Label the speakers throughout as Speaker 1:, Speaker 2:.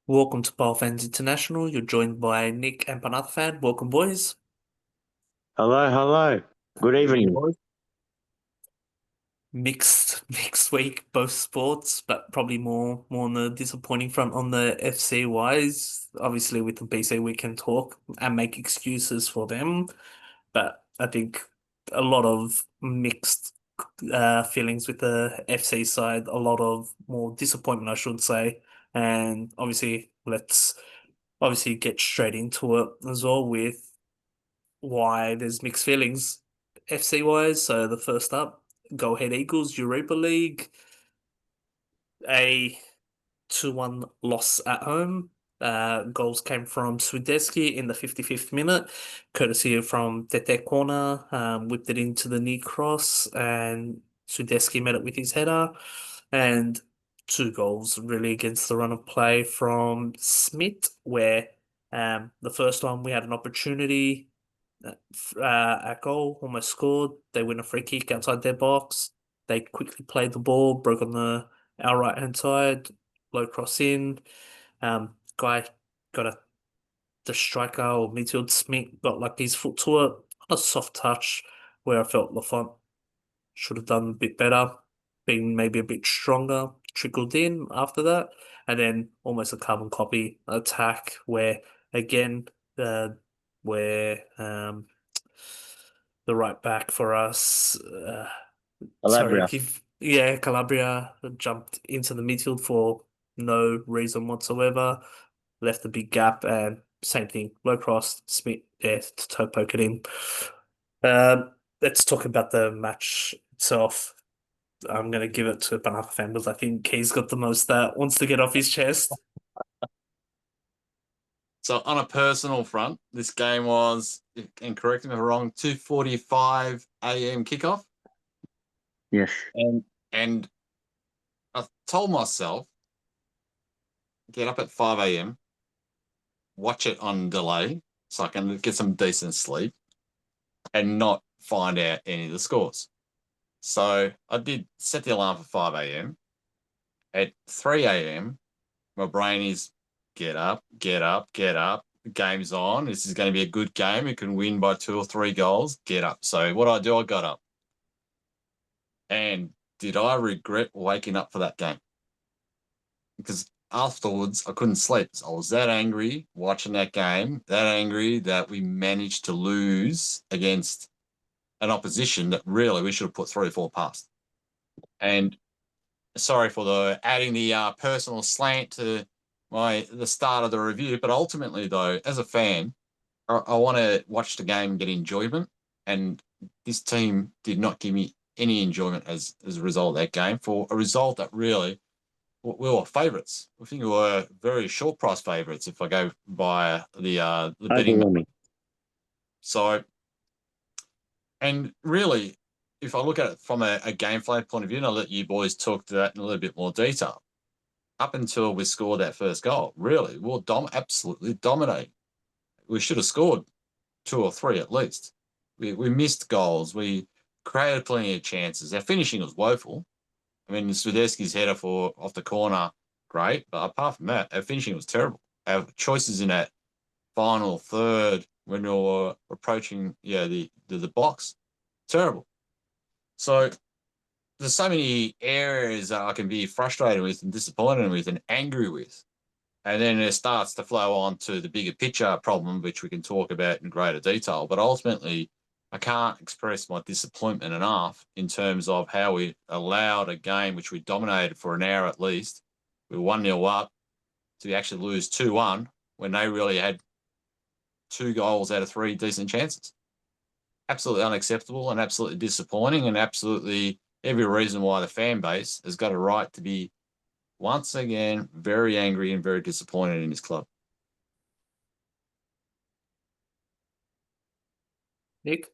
Speaker 1: Welcome to PAO Fans International. You're joined by Nick and Panathafan. Welcome, boys.
Speaker 2: Hello, hello. Good
Speaker 3: Evening,
Speaker 2: evening.
Speaker 3: boys.
Speaker 1: Mixed week, both sports, but probably more on the disappointing front on the FC wise. Obviously, with the BC, we can talk and make excuses for them, but I think a lot of mixed feelings with the FC side. A lot of more disappointment, I should say. And obviously, let's obviously get straight into it as well with why there's mixed feelings FC wise. So the first up, go ahead Eagles, Europa League, a 2-1 loss at home. Goals came from Swiderski in the 55th minute, courtesy from Tete corner, whipped it into the knee cross, and Swiderski met it with his header. And two goals really against the run of play from Smith, where the first one we had an opportunity at goal, almost scored. They win a free kick outside their box. They quickly played the ball, broke on our right hand side, low cross in. Guy got the striker or midfield Smith got like his foot to it. A soft touch where I felt Lafont should have done a bit better, been maybe a bit stronger, trickled in after that, and then almost a carbon copy attack where again where the right back for us. Sorry,
Speaker 2: Calabria.
Speaker 1: yeah, Calabria jumped into the midfield for no reason whatsoever, left a big gap, and same thing, low cross, Smith there to toe poke it in. Let's talk about the match itself. I'm going to give it to Panathafan because I think he's got the most that wants to get off his chest.
Speaker 3: So on a personal front, this game was, and correct me if I'm wrong, 2:45 a.m. kickoff.
Speaker 2: Yes.
Speaker 3: And I told myself, get up at 5 a.m., watch it on delay so I can get some decent sleep and not find out any of the scores. So I did set the alarm for 5 a.m. At 3 a.m., my brain is get up, get up, get up. The game's on. This is going to be a good game. You can win by 2 or 3 goals. Get up. So what I do, I got up. And did I regret waking up for that game? Because afterwards, I couldn't sleep. I was that angry watching that game, that angry that we managed to lose against an opposition that really we should have put 3 or 4 past. And sorry for the adding the personal slant to the start of the review, but ultimately though, as a fan, I want to watch the game and get enjoyment, and this team did not give me any enjoyment as a result of that game. For a result that really we were favourites. I think we were very short price favourites if I go by the betting.
Speaker 2: Overwhelming.
Speaker 3: So, and really, if I look at it from a gameplay point of view, and I'll let you boys talk to that in a little bit more detail. Up until we scored that first goal, really, we'll absolutely dominate. We should have scored 2 or 3 at least. We missed goals. We created plenty of chances. Our finishing was woeful. I mean, Swiderski's header off the corner, great, but apart from that, our finishing was terrible. Our choices in that final third when we were approaching the box, terrible. So there's so many areas that I can be frustrated with and disappointed with and angry with. And then it starts to flow on to the bigger picture problem, which we can talk about in greater detail. But ultimately, I can't express my disappointment enough in terms of how we allowed a game which we dominated for an hour at least. We were 1-0 up to actually lose 2-1 when they really had 2 goals out of 3 decent chances. Absolutely unacceptable and absolutely disappointing, and absolutely every reason why the fan base has got a right to be once again very angry and very disappointed in his club.
Speaker 1: Nick?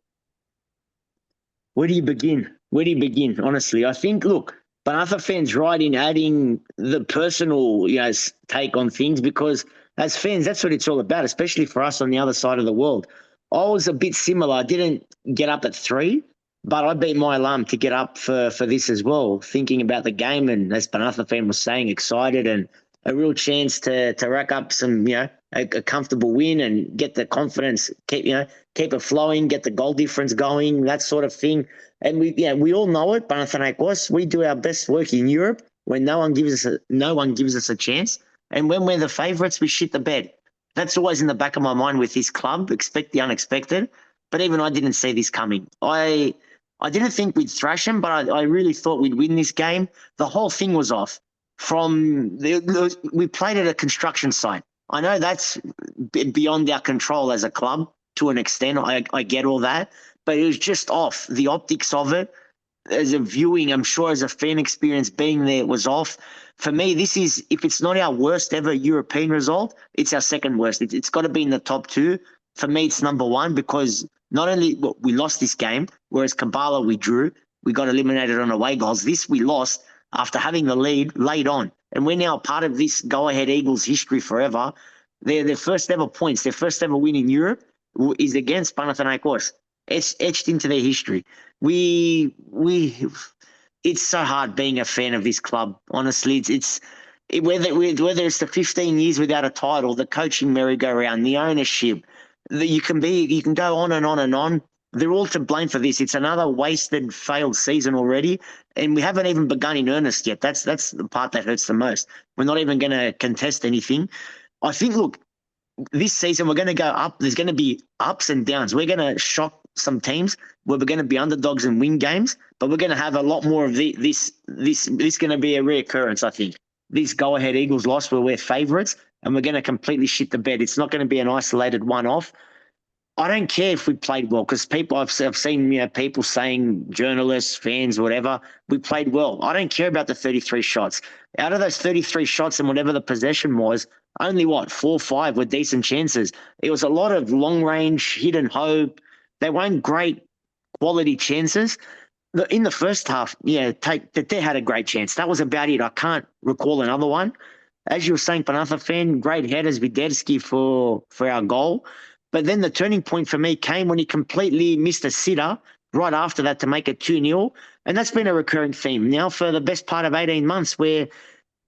Speaker 2: Where do you begin? Where do you begin? Honestly, I think, look, Panathafans right in adding the personal, take on things, because as fans, that's what it's all about, especially for us on the other side of the world. I was a bit similar. I didn't get up at 3, but I beat my alarm to get up for this as well, thinking about the game, and as Panathafan was saying, excited and a real chance to rack up some, a comfortable win and get the confidence, keep it flowing, get the goal difference going, that sort of thing. And we all know it. Panathinaikos, we do our best work in Europe when no one gives us a chance, and when we're the favourites, we shit the bed. That's always in the back of my mind with this club. Expect the unexpected. But even I didn't see this coming. I didn't think we'd thrash them, but I really thought we'd win this game. The whole thing was off. We played at a construction site. I know that's beyond our control as a club to an extent. I get all that, but it was just off. The optics of it, as a viewing, I'm sure as a fan experience, being there was off. For me, this is, if it's not our worst ever European result, it's our second worst. It's got to be in the top two. For me, it's number one, because not only we lost this game, whereas Kabbalah we drew, we got eliminated on away goals. This we lost after having the lead late on. And we're now part of this go-ahead Eagles history forever. Their first ever points, their first ever win in Europe is against Panathinaikos. It's etched into their history. It's so hard being a fan of this club. Honestly, whether it's the 15 years without a title, the coaching merry-go-round, the ownership, you can go on and on and on. They're all to blame for this. It's another wasted, failed season already, and we haven't even begun in earnest yet. That's the part that hurts the most. We're not even going to contest anything. I think, look, this season we're going to go up. There's going to be ups and downs. We're going to shock some teams where we're going to be underdogs and win games, but we're going to have a lot more of this going to be a reoccurrence, I think. This go-ahead Eagles loss where we're favourites and we're going to completely shit the bed. It's not going to be an isolated one-off. I don't care if we played well, because I've seen people saying, journalists, fans, whatever, we played well. I don't care about the 33 shots. Out of those 33 shots and whatever the possession was, only 4 or 5 were decent chances. It was a lot of long-range, hidden hope. They weren't great quality chances. In the first half, they had a great chance. That was about it. I can't recall another one. As you were saying, Panathafan, great headers, Widerski for our goal. But then the turning point for me came when he completely missed a sitter right after that to make it 2-0. And that's been a recurring theme now for the best part of 18 months, where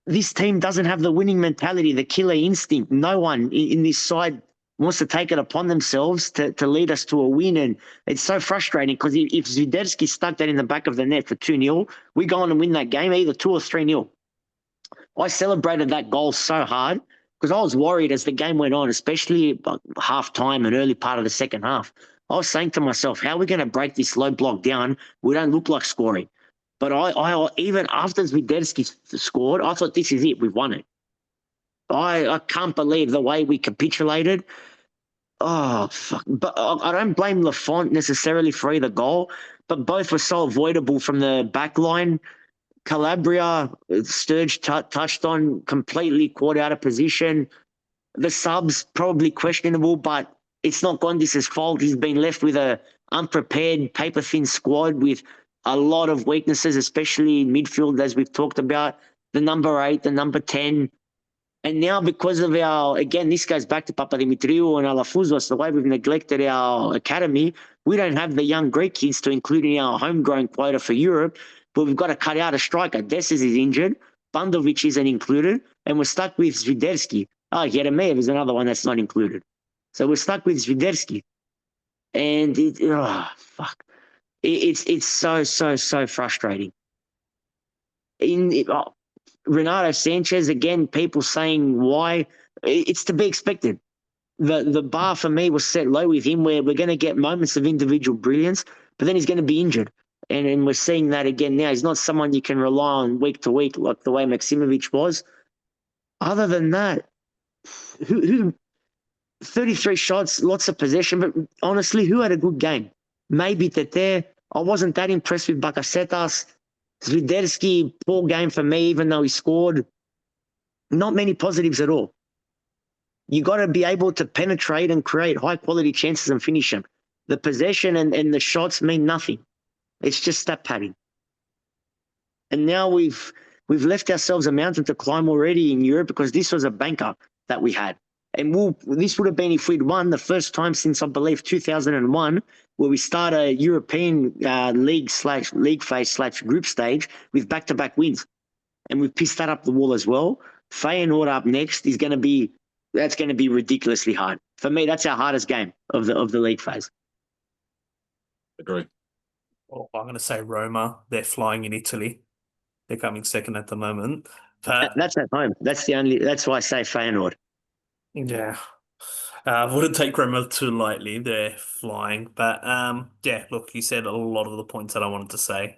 Speaker 2: this team doesn't have the winning mentality, the killer instinct. No one in this side wants to take it upon themselves to lead us to a win. And it's so frustrating, because if Zviderski stuck that in the back of the net for 2-0, we go on and win that game, either 2 or 3-0. I celebrated that goal so hard because I was worried as the game went on, especially half-time and early part of the second half. I was saying to myself, how are we going to break this low block down? We don't look like scoring. But I even after Zviderski scored, I thought, this is it. We've won it. I can't believe the way we capitulated. Oh, fuck. But I don't blame Lafont necessarily for either goal, but both were so avoidable from the back line. Calabria, Sturge touched on, completely caught out of position. The subs, probably questionable, but it's not Kontis' fault. He's been left with a unprepared, paper-thin squad with a lot of weaknesses, especially in midfield, as we've talked about. The number 8, the number 10. And now because of again, this goes back to Papadimitriou and Alafuzos, the way we've neglected our academy, we don't have the young Greek kids to include in our homegrown quota for Europe, but we've got to cut out a striker. Desis is injured, Bandovic isn't included, and we're stuck with Zviderski. Yeremeyev is another one that's not included. So we're stuck with Zviderski. And it's so frustrating. Renato Sanchez, again, people saying why. It's to be expected. The bar for me was set low with him, where we're going to get moments of individual brilliance, but then he's going to be injured. And we're seeing that again now. He's not someone you can rely on week to week like the way Maksimovic was. Other than that, who 33 shots, lots of possession, but honestly, who had a good game? Maybe Tete. I wasn't that impressed with Bakasetas. Zviderski, poor game for me, even though he scored. Not many positives at all. You got to be able to penetrate and create high-quality chances and finish them. The possession and the shots mean nothing. It's just stat padding. And now we've left ourselves a mountain to climb already in Europe, because this was a banker that we had. And this would have been, if we'd won, the first time since, I believe, 2001, where we start a European league phase / group stage with back-to-back wins. And we've pissed that up the wall as well. Feyenoord up next is going to be ridiculously hard. For me, that's our hardest game of the league phase.
Speaker 3: Agree.
Speaker 1: Well, I'm going to say Roma. They're flying in Italy. They're coming second at the moment. But
Speaker 2: That's at home. That's why I say Feyenoord.
Speaker 1: yeah, I wouldn't take Roma too lightly. They're flying. But yeah, look, you said a lot of the points that I wanted to say.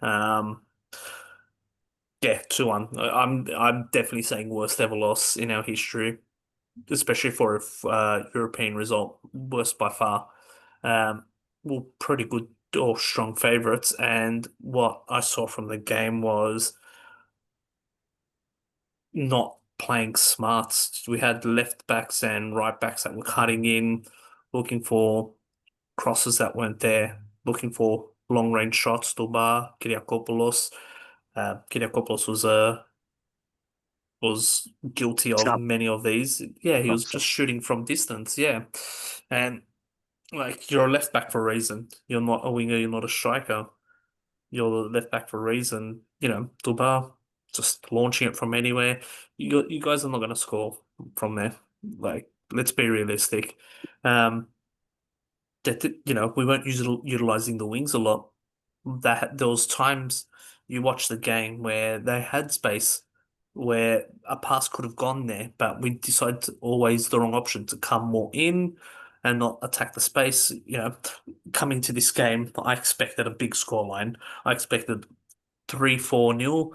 Speaker 1: Yeah, 2-1. I'm definitely saying worst ever loss in our history, especially for a European result. Worst by far. Well, pretty good or strong favourites. And what I saw from the game was not playing smart. We had left backs and right backs that were cutting in, looking for crosses that weren't there, looking for long range shots. Duba, Kyriakopoulos. Kyriakopoulos was guilty of
Speaker 2: Sub.
Speaker 1: many of these. Yeah, he was just shooting from distance. Yeah, and like you're a left back for a reason. You're not a winger. You're not a striker. You're the left back for a reason. You know, Duba just launching it from anywhere. You guys are not going to score from there. Like, let's be realistic. Um, that we weren't utilizing the wings a lot. That there was times you watch the game where they had space where a pass could have gone there, but we decided to always the wrong option to come more in and not attack the space. Coming to this game, I expected a big scoreline. I expected 3-4 nil.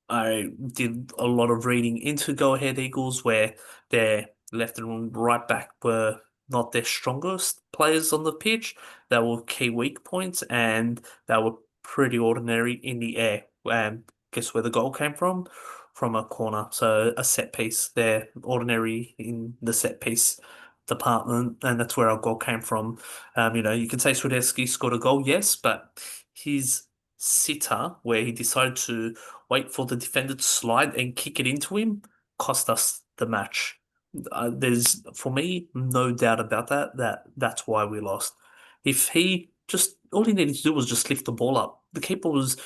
Speaker 1: I did a lot of reading into Go Ahead Eagles where their left and right back were not their strongest players on the pitch. They were key weak points and they were pretty ordinary in the air. And guess where the goal came from? From a corner. So a set piece. They're ordinary in the set piece department, and that's where our goal came from. You can say Swiderski scored a goal, yes, but his sitter, where he decided to wait for the defender to slide and kick it into him, cost us the match. There's, for me, no doubt about that's why we lost. If he just, all he needed to do was just lift the ball up. The keeper was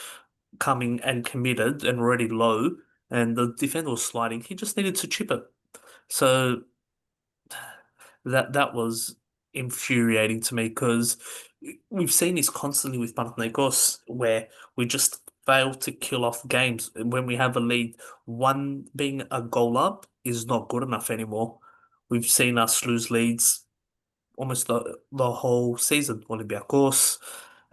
Speaker 1: coming and committed and already low, and the defender was sliding. He just needed to chip it. So that was infuriating to me because we've seen this constantly with Panathinaikos where we just fail to kill off games when we have a lead. One being a goal up is not good enough anymore. We've seen us lose leads almost the whole season. Olympiacos,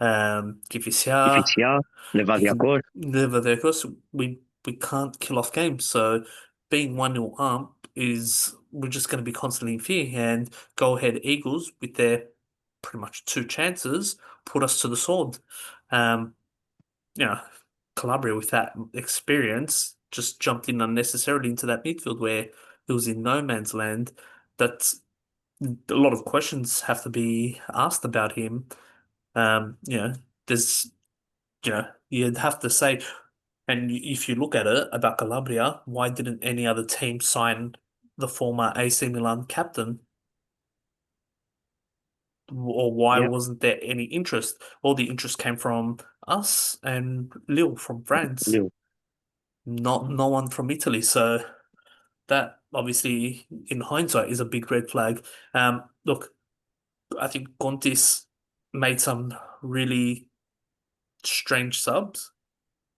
Speaker 1: Kifisia,
Speaker 2: Ifisia, Levadia,
Speaker 1: Nevertheless, we can't kill off games. So being 1-0 up is we're just going to be constantly in fear. And Go Ahead Eagles, with their pretty much two chances, put us to the sword. Um, you know, Calabria with that experience just jumped in unnecessarily into that midfield where it was in no man's land. That's a lot of questions have to be asked about him. There's you'd have to say, and if you look at it about Calabria, why didn't any other team sign the former AC Milan captain? Or why
Speaker 2: Yep.
Speaker 1: wasn't there any interest? All the interest came from us and Lille from France,
Speaker 2: Lille.
Speaker 1: not no one from Italy. So that obviously, in hindsight, is a big red flag. Look, I think Kontis made some really strange subs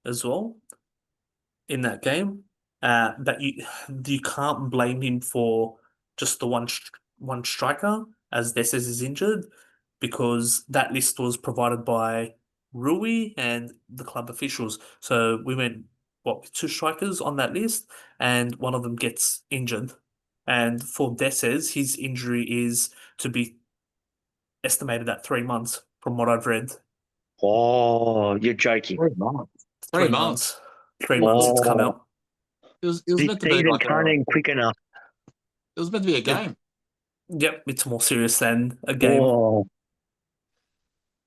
Speaker 1: as well in that game. That you can't blame him for just the one striker as Desses is injured because that list was provided by Rui and the club officials. So we went with two strikers on that list, and one of them gets injured. And for Desses, his injury is to be estimated at 3 months, from what I've read.
Speaker 2: Oh, you're joking.
Speaker 3: 3 months.
Speaker 1: 3
Speaker 3: 3 months.
Speaker 1: 3 months to come
Speaker 2: Oh,
Speaker 1: out.
Speaker 3: It was
Speaker 2: this
Speaker 3: meant to be
Speaker 2: season
Speaker 3: like
Speaker 2: can't end quick enough.
Speaker 3: it was meant to be a game.
Speaker 1: Yep, it's more serious than a game.
Speaker 2: Oh,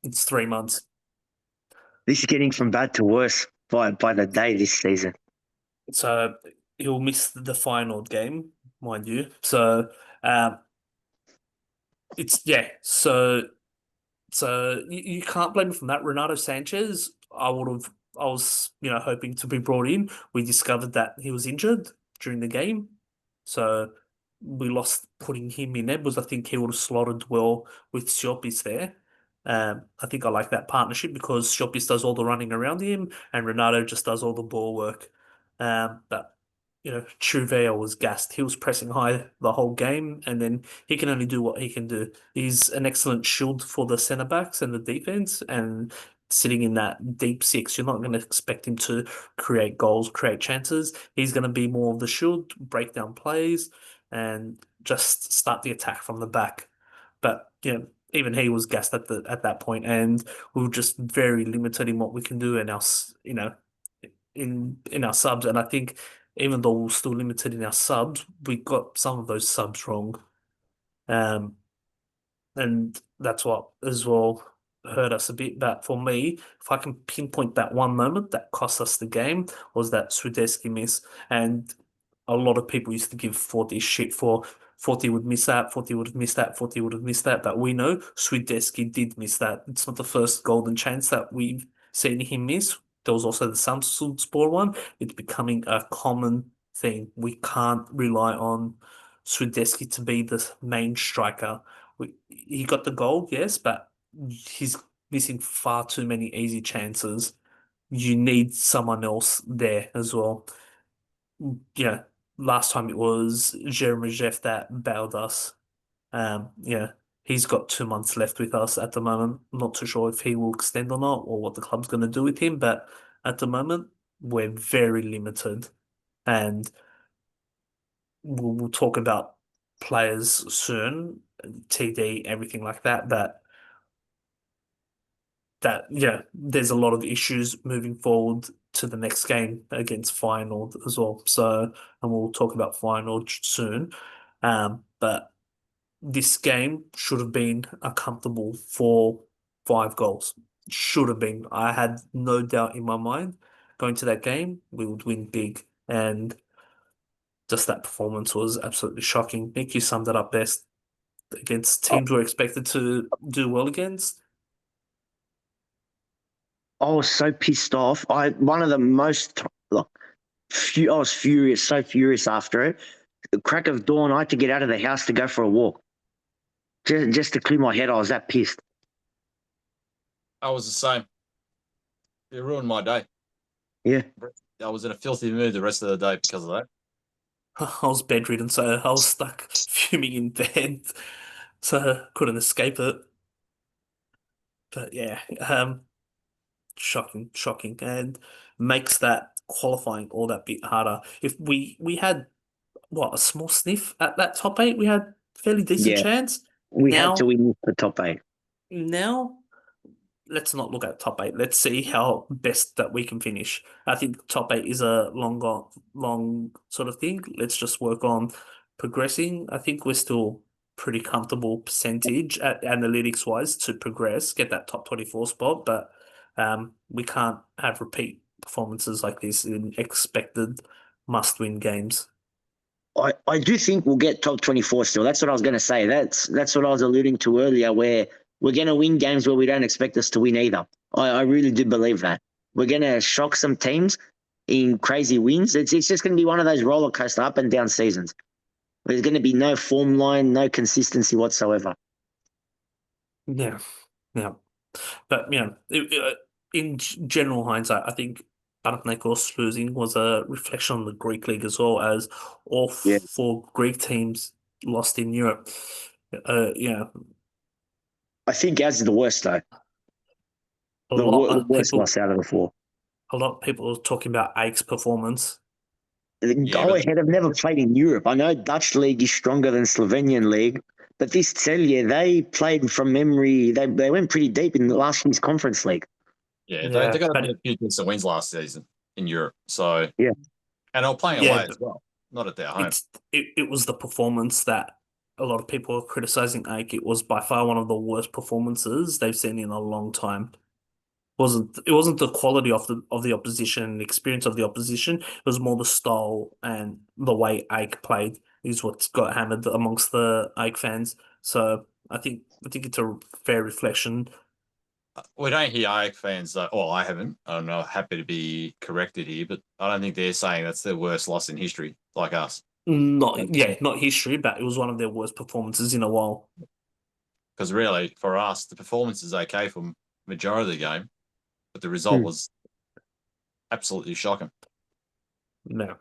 Speaker 1: It's 3 months.
Speaker 2: this is getting from bad to worse by the day this season.
Speaker 1: So he'll miss the final game, mind you. So um, it's yeah. So you can't blame him from that. Renato Sanchez, I was hoping to be brought in. We discovered that he was injured. during the game. So we lost putting him in there because I think he would have slotted well with Siopis there. I think I like that partnership because Siopis does all the running around him and Renato just does all the ball work. But Chuvea was gassed. He was pressing high the whole game, and then he can only do what he can do. He's an excellent shield for the centre backs and the defense, and sitting in that deep six, you're not going to expect him to create goals, create chances. He's going to be more of the shield, break down plays, and just start the attack from the back. But even he was gassed at that point, and we were just very limited in what we can do in our in our subs. And I think even though we're still limited in our subs, we got some of those subs wrong. And that's what as well hurt us a bit. But for me, if I can pinpoint that one moment that cost us the game, was that Swiderski miss. And a lot of people used to give Forty shit for Forty would miss that, Forty would have missed that, Forty would have missed that. But we know Swiderski did miss that. It's not the first golden chance that we've seen him miss. There was also the Samsung Sport one. It's becoming a common thing. We can't rely on Swiderski to be the main striker. He got the goal, yes, but he's missing far too many easy chances. You need someone else there as well. Yeah, last time it was Jeremy Jeff that bailed us. He's got 2 months left with us at the moment. I'm not too sure if he will extend or not, or what the club's going to do with him, but at the moment, we're very limited. And we'll talk about players soon, TD, everything like that, there's a lot of issues moving forward to the next game against Feyenoord as well. So, and we'll talk about Feyenoord soon. But this game should have been a comfortable 4-5 goals. Should have been. I had no doubt in my mind going to that game, we would win big. And just that performance was absolutely shocking. Nick, you summed it up best. Against teams we're expected to do well against.
Speaker 2: I was so pissed off. One of the most look, I was furious, so furious after it. The crack of dawn, I had to get out of the house to go for a walk, just to clear my head. I was that pissed.
Speaker 3: I was the same. It ruined my day.
Speaker 2: Yeah.
Speaker 3: I was in a filthy mood the rest of the day because of that.
Speaker 1: I was bedridden, so I was stuck fuming in bed, so couldn't escape it. But yeah, shocking, and makes that qualifying all that bit harder. If we had a small sniff at that top eight, we had fairly decent
Speaker 2: Yeah.
Speaker 1: chance.
Speaker 2: We had to win the top eight.
Speaker 1: Now, let's not look at top eight. Let's see how best that we can finish. I think top eight is a long sort of thing. Let's just work on progressing. I think we're still pretty comfortable percentage at analytics wise to progress, get that top 24 spot, but we can't have repeat performances like this in expected must-win games.
Speaker 2: I do think we'll get top 24 still. That's what I was going to say. That's what I was alluding to earlier, where we're going to win games where we don't expect us to win either. I really do believe that. We're going to shock some teams in crazy wins. It's just going to be one of those roller coaster up and down seasons. There's going to be no form line, no consistency whatsoever.
Speaker 1: Yeah. But in general hindsight, I think Panathinaikos losing was a reflection on the Greek league as well, as all four Greek teams lost in Europe.
Speaker 2: I think ours is the worst though. The worst loss out of the four.
Speaker 1: A lot of people are talking about AEK's performance.
Speaker 2: Go ahead. I've never played in Europe. I know Dutch league is stronger than Slovenian league, but this Celje, they played from memory. They went pretty deep in the last year's conference league.
Speaker 3: Yeah, they got a few decent wins last season in Europe. So
Speaker 2: yeah,
Speaker 3: and they were playing away as well, not at their home.
Speaker 1: It was the performance that a lot of people are criticizing AEK. It was by far one of the worst performances they've seen in a long time. It wasn't the quality of the opposition and the experience of the opposition. It was more the style and the way AEK played is what's got hammered amongst the AEK fans. So I think it's a fair reflection
Speaker 3: we don't hear AEK fans, I haven't. I'm not happy to be corrected here, but I don't think they're saying that's their worst loss in history, like us.
Speaker 1: Not history, but it was one of their worst performances in a while.
Speaker 3: Because really, for us, the performance is okay for majority of the game, but the result was absolutely shocking.
Speaker 1: No.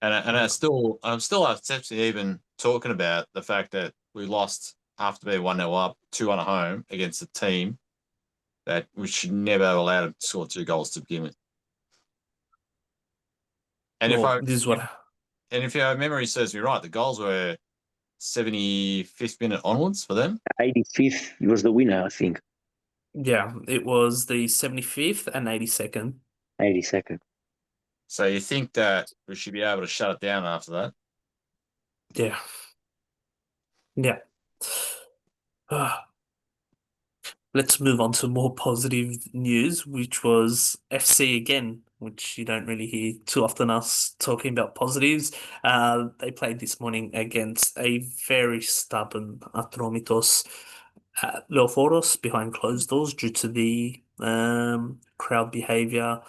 Speaker 3: And I'm still upset even talking about the fact that we lost after being 1-0 up, 2-1 at home against a team that we should never have allowed them to score 2 goals to begin with. And if your memory serves me right, the goals were 75th minute onwards for them.
Speaker 2: 85th was the winner, I think.
Speaker 1: Yeah, it was the 75th and 82nd.
Speaker 2: 82nd.
Speaker 3: So you think that we should be able to shut it down after that?
Speaker 1: Yeah. Yeah. Let's move on to more positive news, which was FC again, which you don't really hear too often us talking about positives. They played this morning against a very stubborn Atromitos at Leoforos behind closed doors due to the crowd behaviour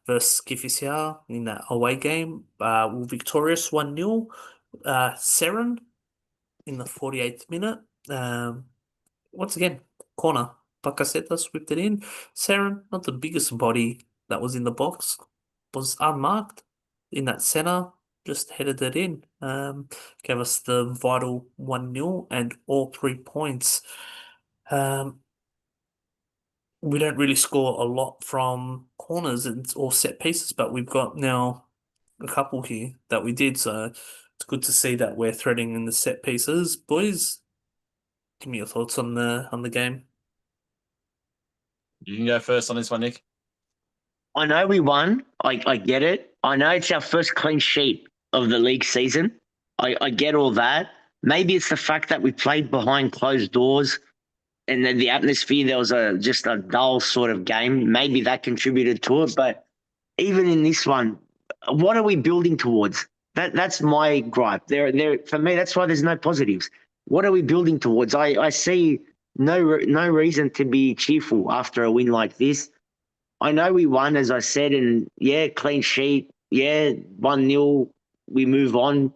Speaker 1: versus Kifisia in that away game. Were victorious 1-0. Seren in the 48th minute. Once again, corner. Bakasetas whipped it in. Seren, not the biggest body that was in the box, was unmarked in that centre, just headed it in. Gave us the vital 1-0 and all 3 points. We don't really score a lot from corners or set pieces, but we've got now a couple here that we did, so it's good to see that we're threading in the set pieces. Boys, give me your thoughts on the game.
Speaker 3: You can go first on this one, Nick.
Speaker 2: I know we won. I get it. I know it's our first clean sheet of the league season. I get all that. Maybe it's the fact that we played behind closed doors and then the atmosphere, there was just a dull sort of game. Maybe that contributed to it. But even in this one, what are we building towards? That's my gripe. There for me, that's why there's no positives. What are we building towards? I see no reason to be cheerful after a win like this. I know we won, as I said, and yeah, clean sheet. Yeah, 1-0, we move on.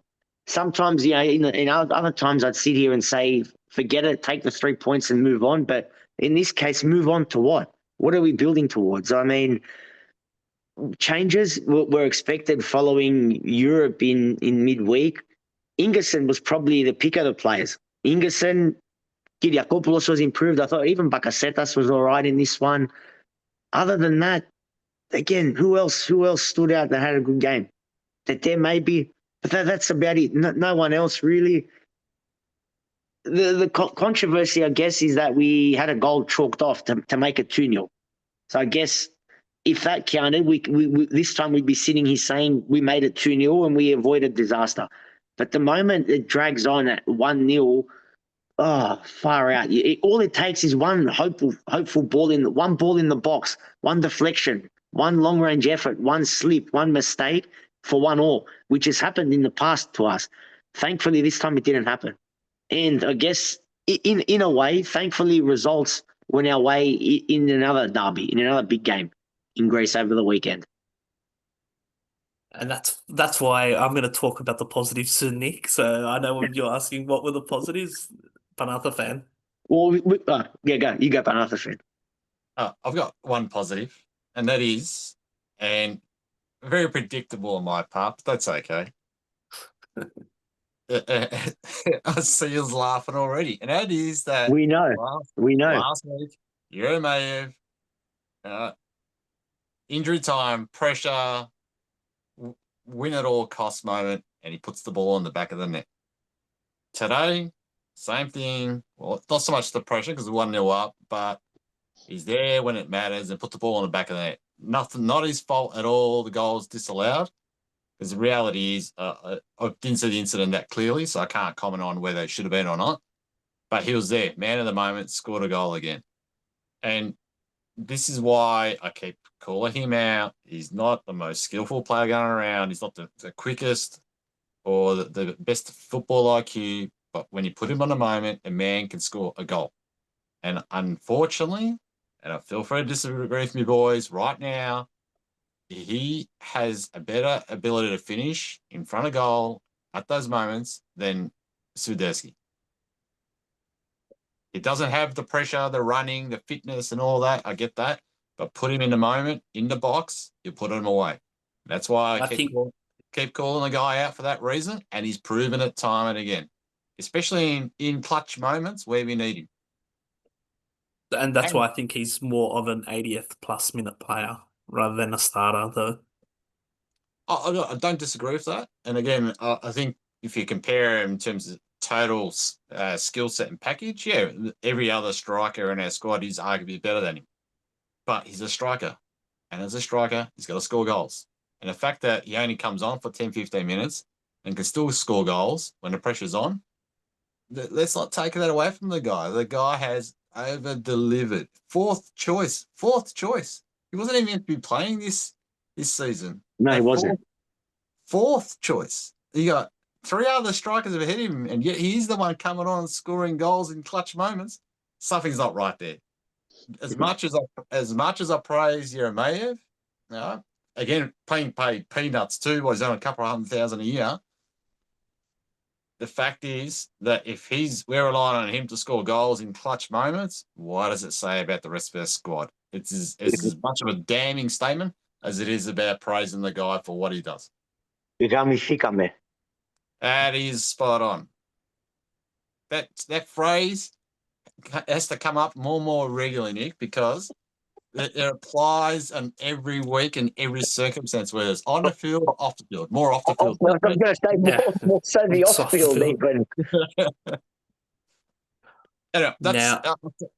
Speaker 2: Sometimes, in other times I'd sit here and say, forget it, take the 3 points and move on. But in this case, move on to what? What are we building towards? I mean, changes were expected following Europe in midweek. Ingerson was probably the pick of the players. Ingerson, Kiriakopoulos was improved. I thought even Bakasetas was all right in this one. Other than that, again, who else stood out that had a good game? That there may be, but that's about it. No one else really. The controversy, I guess, is that we had a goal chalked off to make it 2-0. So I guess if that counted, we this time we'd be sitting here saying we made it 2-0 and we avoided disaster. But the moment it drags on at 1-0, oh, far out. All it takes is one hopeful ball in the box, one deflection, one long range effort, one slip, one mistake for 1-1, which has happened in the past to us. Thankfully, this time it didn't happen. And I guess in a way, thankfully, results went our way in another derby, in another big game in Greece over the weekend.
Speaker 1: And that's why I'm going to talk about the positives soon, Nick. So I know when you're asking what were the positives, Panathafan.
Speaker 2: Well, yeah, go. You go, Panathafan.
Speaker 3: I've got one positive, and that is, and very predictable on my part, but that's okay. I see us laughing already, and that is that
Speaker 2: we know
Speaker 3: last week, Euromayev, injury time, pressure, win at all cost moment, and he puts the ball on the back of the net. Today, same thing. Well, not so much the pressure because we're 1-0 up, but he's there when it matters and put the ball on the back of the net. Nothing, not his fault at all. The goal is disallowed. Because the reality is, I didn't see the incident that clearly, so I can't comment on whether it should have been or not. But he was there, man of the moment, scored a goal again. And this is why I keep calling him out. He's not the most skillful player going around. He's not the quickest or the best football IQ. But when you put him on a moment, a man can score a goal. And unfortunately, and feel free to disagree with me, boys, right now, he has a better ability to finish in front of goal at those moments than Swiderski. He doesn't have the pressure, the running, the fitness, and all that. I get that. But put him in the moment, in the box, you put him away. That's why I keep calling the guy out for that reason, and he's proven it time and again, especially in clutch moments where we need him.
Speaker 1: And that's why I think he's more of an 80th plus minute player rather than a starter, though.
Speaker 3: I don't disagree with that. And again, I think if you compare him in terms of total skill set and package, yeah, every other striker in our squad is arguably better than him. But he's a striker. And as a striker, he's got to score goals. And the fact that he only comes on for 10, 15 minutes and can still score goals when the pressure's on, let's not take that away from the guy. The guy has over-delivered. Fourth choice. He wasn't even meant to be playing this season.
Speaker 2: No, he wasn't.
Speaker 3: Fourth choice. You got 3 other strikers ahead of him, and yet he's the one coming on and scoring goals in clutch moments. Something's not right there. As much as I praise Yeremayev, again, paying peanuts too, he's on a couple of $100,000 a year. The fact is that if we're relying on him to score goals in clutch moments, what does it say about the rest of our squad? It's as much of a damning statement as it is about praising the guy for what he does. That is spot on. That phrase has to come up more and more regularly, Nick, because it applies on every week and every circumstance, whether it's on the field or off the field. More off the field.
Speaker 2: I was going to say more so the off field even.
Speaker 3: Anyway, I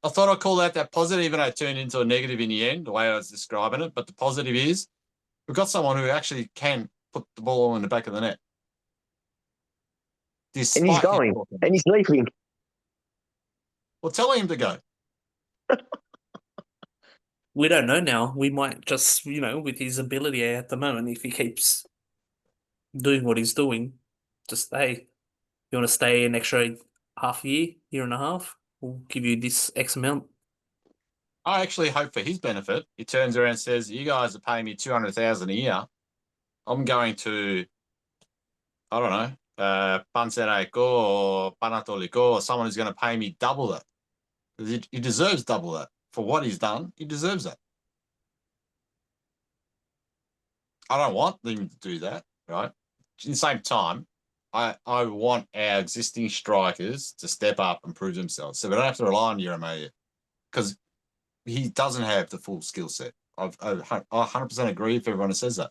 Speaker 3: thought I'd call that positive, even though it turned into a negative in the end, the way I was describing it. But the positive is we've got someone who actually can put the ball in the back of the net.
Speaker 2: And he's going. And he's leaping.
Speaker 3: Well, tell him to go.
Speaker 1: We don't know now. We might just, with his ability at the moment, if he keeps doing what he's doing, just stay. You want to stay an extra half year and a half? We'll give you this X amount.
Speaker 3: I actually hope for his benefit, he turns around and says, "You guys are paying me $200,000 a year. I'm going to, I don't know, Panseraico or Panatoliko or someone who's going to pay me double that." Because he deserves double that. For what he's done, he deserves that. I don't want them to do that, right? At the same time, I want our existing strikers to step up and prove themselves. So we don't have to rely on Yeremayev because he doesn't have the full skill set. I 100% agree if everyone says that.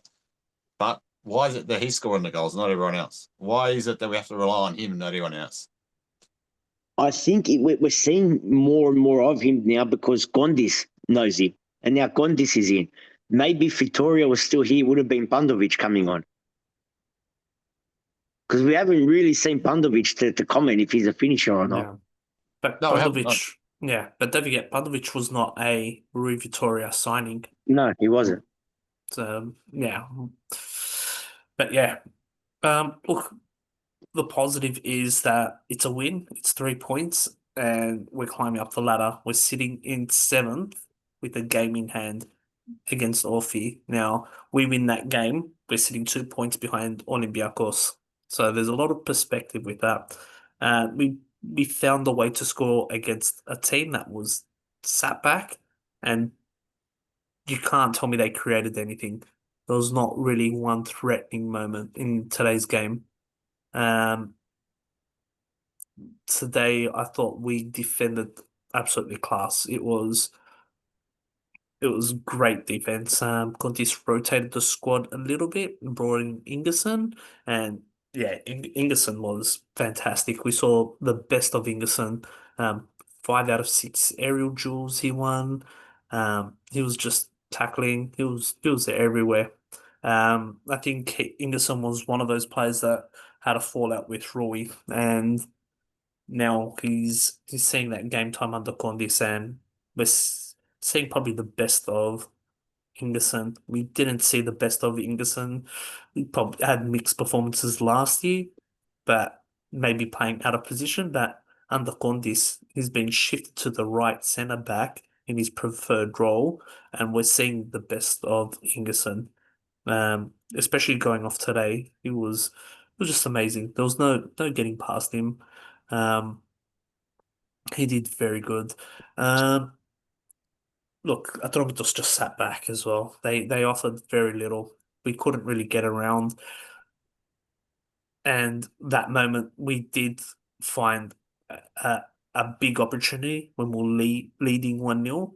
Speaker 3: But why is it that he's scoring the goals, not everyone else? Why is it that we have to rely on him and not anyone else?
Speaker 2: I think we're seeing more and more of him now because Kontis knows him. And now Kontis is in. Maybe if Victoria was still here, it would have been Pandovic coming on. Because we haven't really seen Pandovic to comment if he's a finisher or not.
Speaker 1: Yeah. But Pandovic, but don't forget, Pandovic was not a Rui Vitoria signing.
Speaker 2: No, he wasn't.
Speaker 1: So, yeah. But yeah, look, the positive is that it's a win. It's 3 points, and we're climbing up the ladder. We're sitting in 7th with a game in hand against Orfi. Now, we win that game, we're sitting 2 points behind Olympiacos. So there's a lot of perspective with that. We found a way to score against a team that was sat back, and you can't tell me they created anything. There was not really one threatening moment in today's game. Today, I thought we defended absolutely class. It was great defense. Kontis rotated the squad a little bit and brought in Ingerson, and yeah, Ingerson was fantastic. We saw the best of Ingerson. 5 out of 6 aerial duels he won. He was just tackling. He was there everywhere. I think Ingerson was one of those players that had a fallout with Rui, and now he's seeing that game time under Kontis, and we're seeing probably the best of Ingerson. We didn't see the best of Ingerson. We probably had mixed performances last year, but maybe playing out of position. But under Kontis, he's been shifted to the right centre back in his preferred role, and we're seeing the best of Ingerson. Especially going off today, it was just amazing. There was no getting past him. He did very good. Look, Atromitos just sat back as well. They offered very little. We couldn't really get around. And that moment, we did find a, a big opportunity when we were leading 1-0.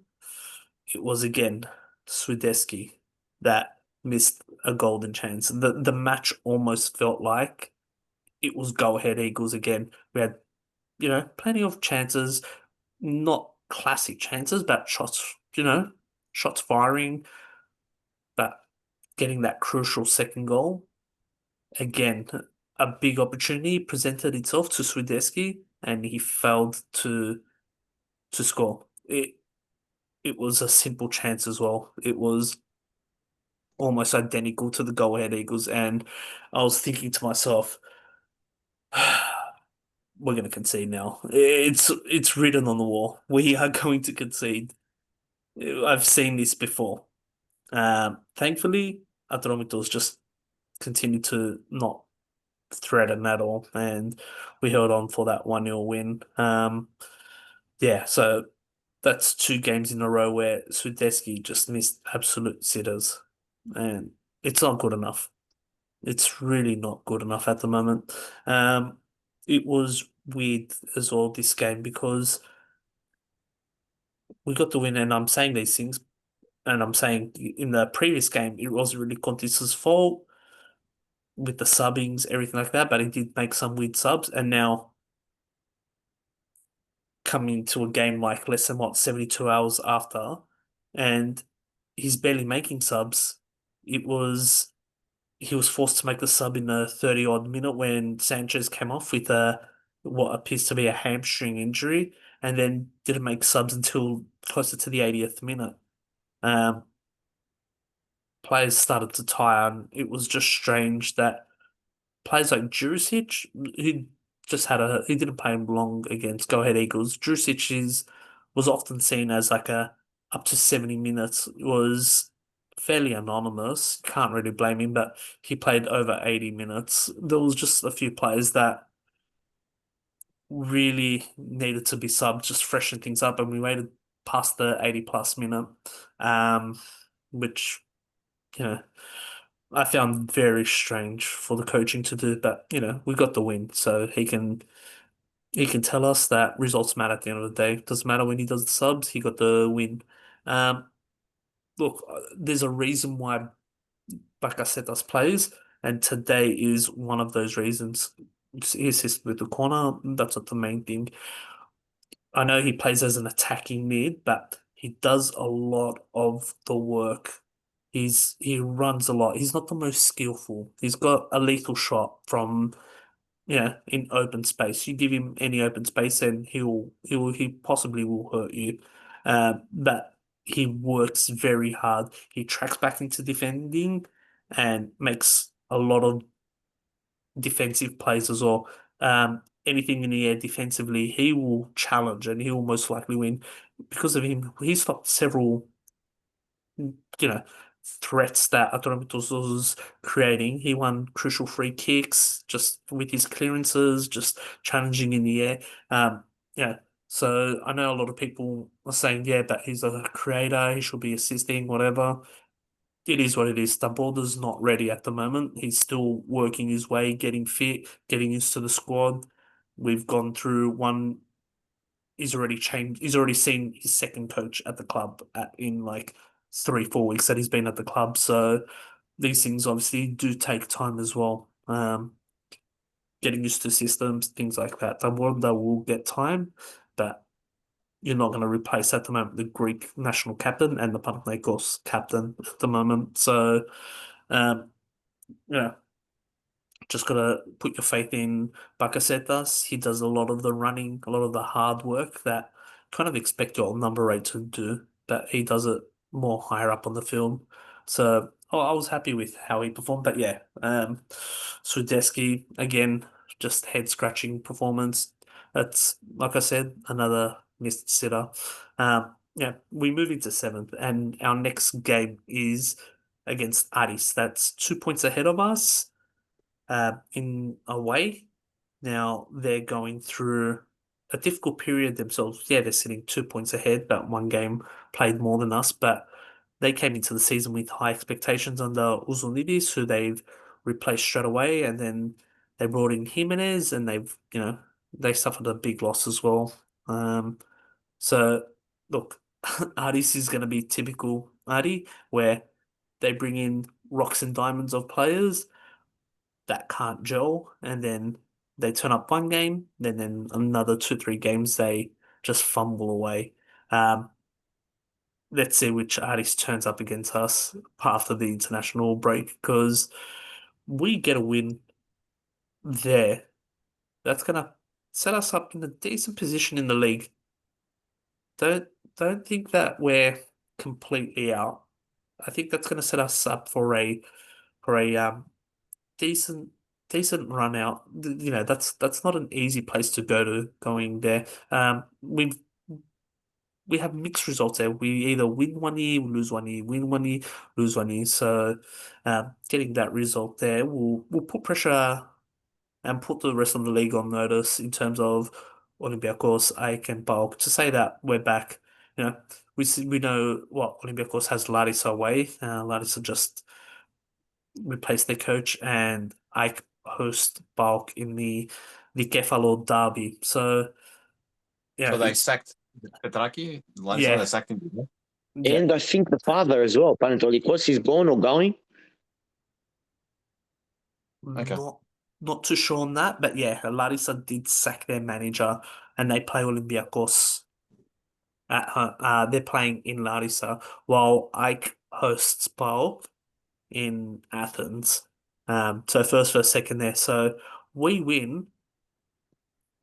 Speaker 1: It was again Swideski that missed a golden chance. The match almost felt like it was go ahead Eagles again. We had, plenty of chances, not classic chances, but shots, shots firing, but getting that crucial second goal. Again, a big opportunity presented itself to Swideski and he failed to score. It was a simple chance as well. It was almost identical to the go-ahead Eagles, and I was thinking to myself, we're going to concede now. It's written on the wall. We are going to concede. I've seen this before. Thankfully, Atromitos just continued to not threaten at all, and we held on for that 1-0 win. Yeah, so that's 2 games in a row where Swideski just missed absolute sitters, and it's not good enough. It's really not good enough at the moment. It was weird as well this game because we got the win, and I'm saying these things, and I'm saying in the previous game it wasn't really Kontis' fault with the subbings, everything like that, but he did make some weird subs, and now coming to a game like less than 72 hours after, and he's barely making subs. He was forced to make the sub in the 30 odd minute when Sanchez came off with what appears to be a hamstring injury, and then didn't make subs until closer to the 80th minute. Um, Players started to tire, and it was just strange that players like Jurisic, he didn't play long against Go Ahead Eagles. Was often seen as like a up to 70 minutes, was fairly anonymous. Can't really blame him, but he played over 80 minutes. There was just a few players that really needed to be subbed, just freshen things up, and we waited past the 80 plus minute, which, you know, I found very strange for the coaching to do, but we got the win, so he can tell us that results matter at the end of the day. Doesn't matter when he does the subs, he got the win. Um, Look, there's a reason why Bakasetas plays, and today is one of those reasons. He assists with the corner, that's not the main thing. I know he plays as an attacking mid, but he does a lot of the work. He runs a lot. He's not the most skillful. He's got a lethal shot from in open space. You give him any open space and he possibly will hurt you. But he works very hard. He tracks back into defending and makes a lot of defensive plays as well. Anything in the air defensively, he will challenge and he will most likely win. Because of him, he stopped several, you know, threats that Atromitos was creating. He won crucial free kicks just with his clearances, just challenging in the air. Yeah. So I know a lot of people are saying, yeah, but he's a creator, he should be assisting, whatever. It is what it is. Taborda's not ready at the moment. He's still working his way, getting fit, getting used to the squad. We've gone through one. He's already changed. He's already seen his second coach at the club in like 3, 4 weeks that he's been at the club. So these things obviously do take time as well. Getting used to systems, things like that. Taborda will get time, but you're not going to replace at the moment the Greek national captain and the Panathinaikos captain at the moment. So, um, yeah, just got to put your faith in Bakasetas. He does a lot of the running, a lot of the hard work that kind of expect your number 8 to do, but he does it more higher up on the field. So I was happy with how he performed. But yeah, Swideski, again, just head scratching performance. That's, like I said, another missed sitter. Yeah, we move into 7th, and our next game is against Aris. That's 2 points ahead of us, in away. Now they're going through a difficult period themselves. Yeah, they're sitting 2 points ahead, but one game played more than us. But they came into the season with high expectations under Uzunidis, who they've replaced straight away, and then they brought in Jimenez, and they suffered a big loss as well. So look, Aris is going to be typical Adi, where they bring in rocks and diamonds of players that can't gel, and then they turn up one game, then another 2, 3 games they just fumble away. Um, let's see which artist turns up against us after the international break, because we get a win there. That's gonna set us up in a decent position in the league. Don't don't think that we're completely out. I think that's gonna set us up for a decent decent run out. That's not an easy place to go to going there. We have mixed results there. We either win one year, lose one year, win one year, lose one year. So getting that result there will put pressure and put the rest of the league on notice in terms of Olympiacos, AEK, and Bulk to say that we're back. We know what Olympiacos has Larissa away. Larissa just replaced their coach, and AEK host Bulk in the Kefalo derby. So yeah,
Speaker 3: So they
Speaker 1: it's
Speaker 3: sacked Petraki.
Speaker 1: yeah,
Speaker 3: They sacked him.
Speaker 1: yeah.
Speaker 2: And I think the father as well, Panatholiikos, is gone or going.
Speaker 3: Okay.
Speaker 1: Not too sure on that, but yeah, Larissa did sack their manager, and they play Olympiacos at home. They're playing in Larissa, while Ike hosts PAO in Athens. So first, second there. So we win.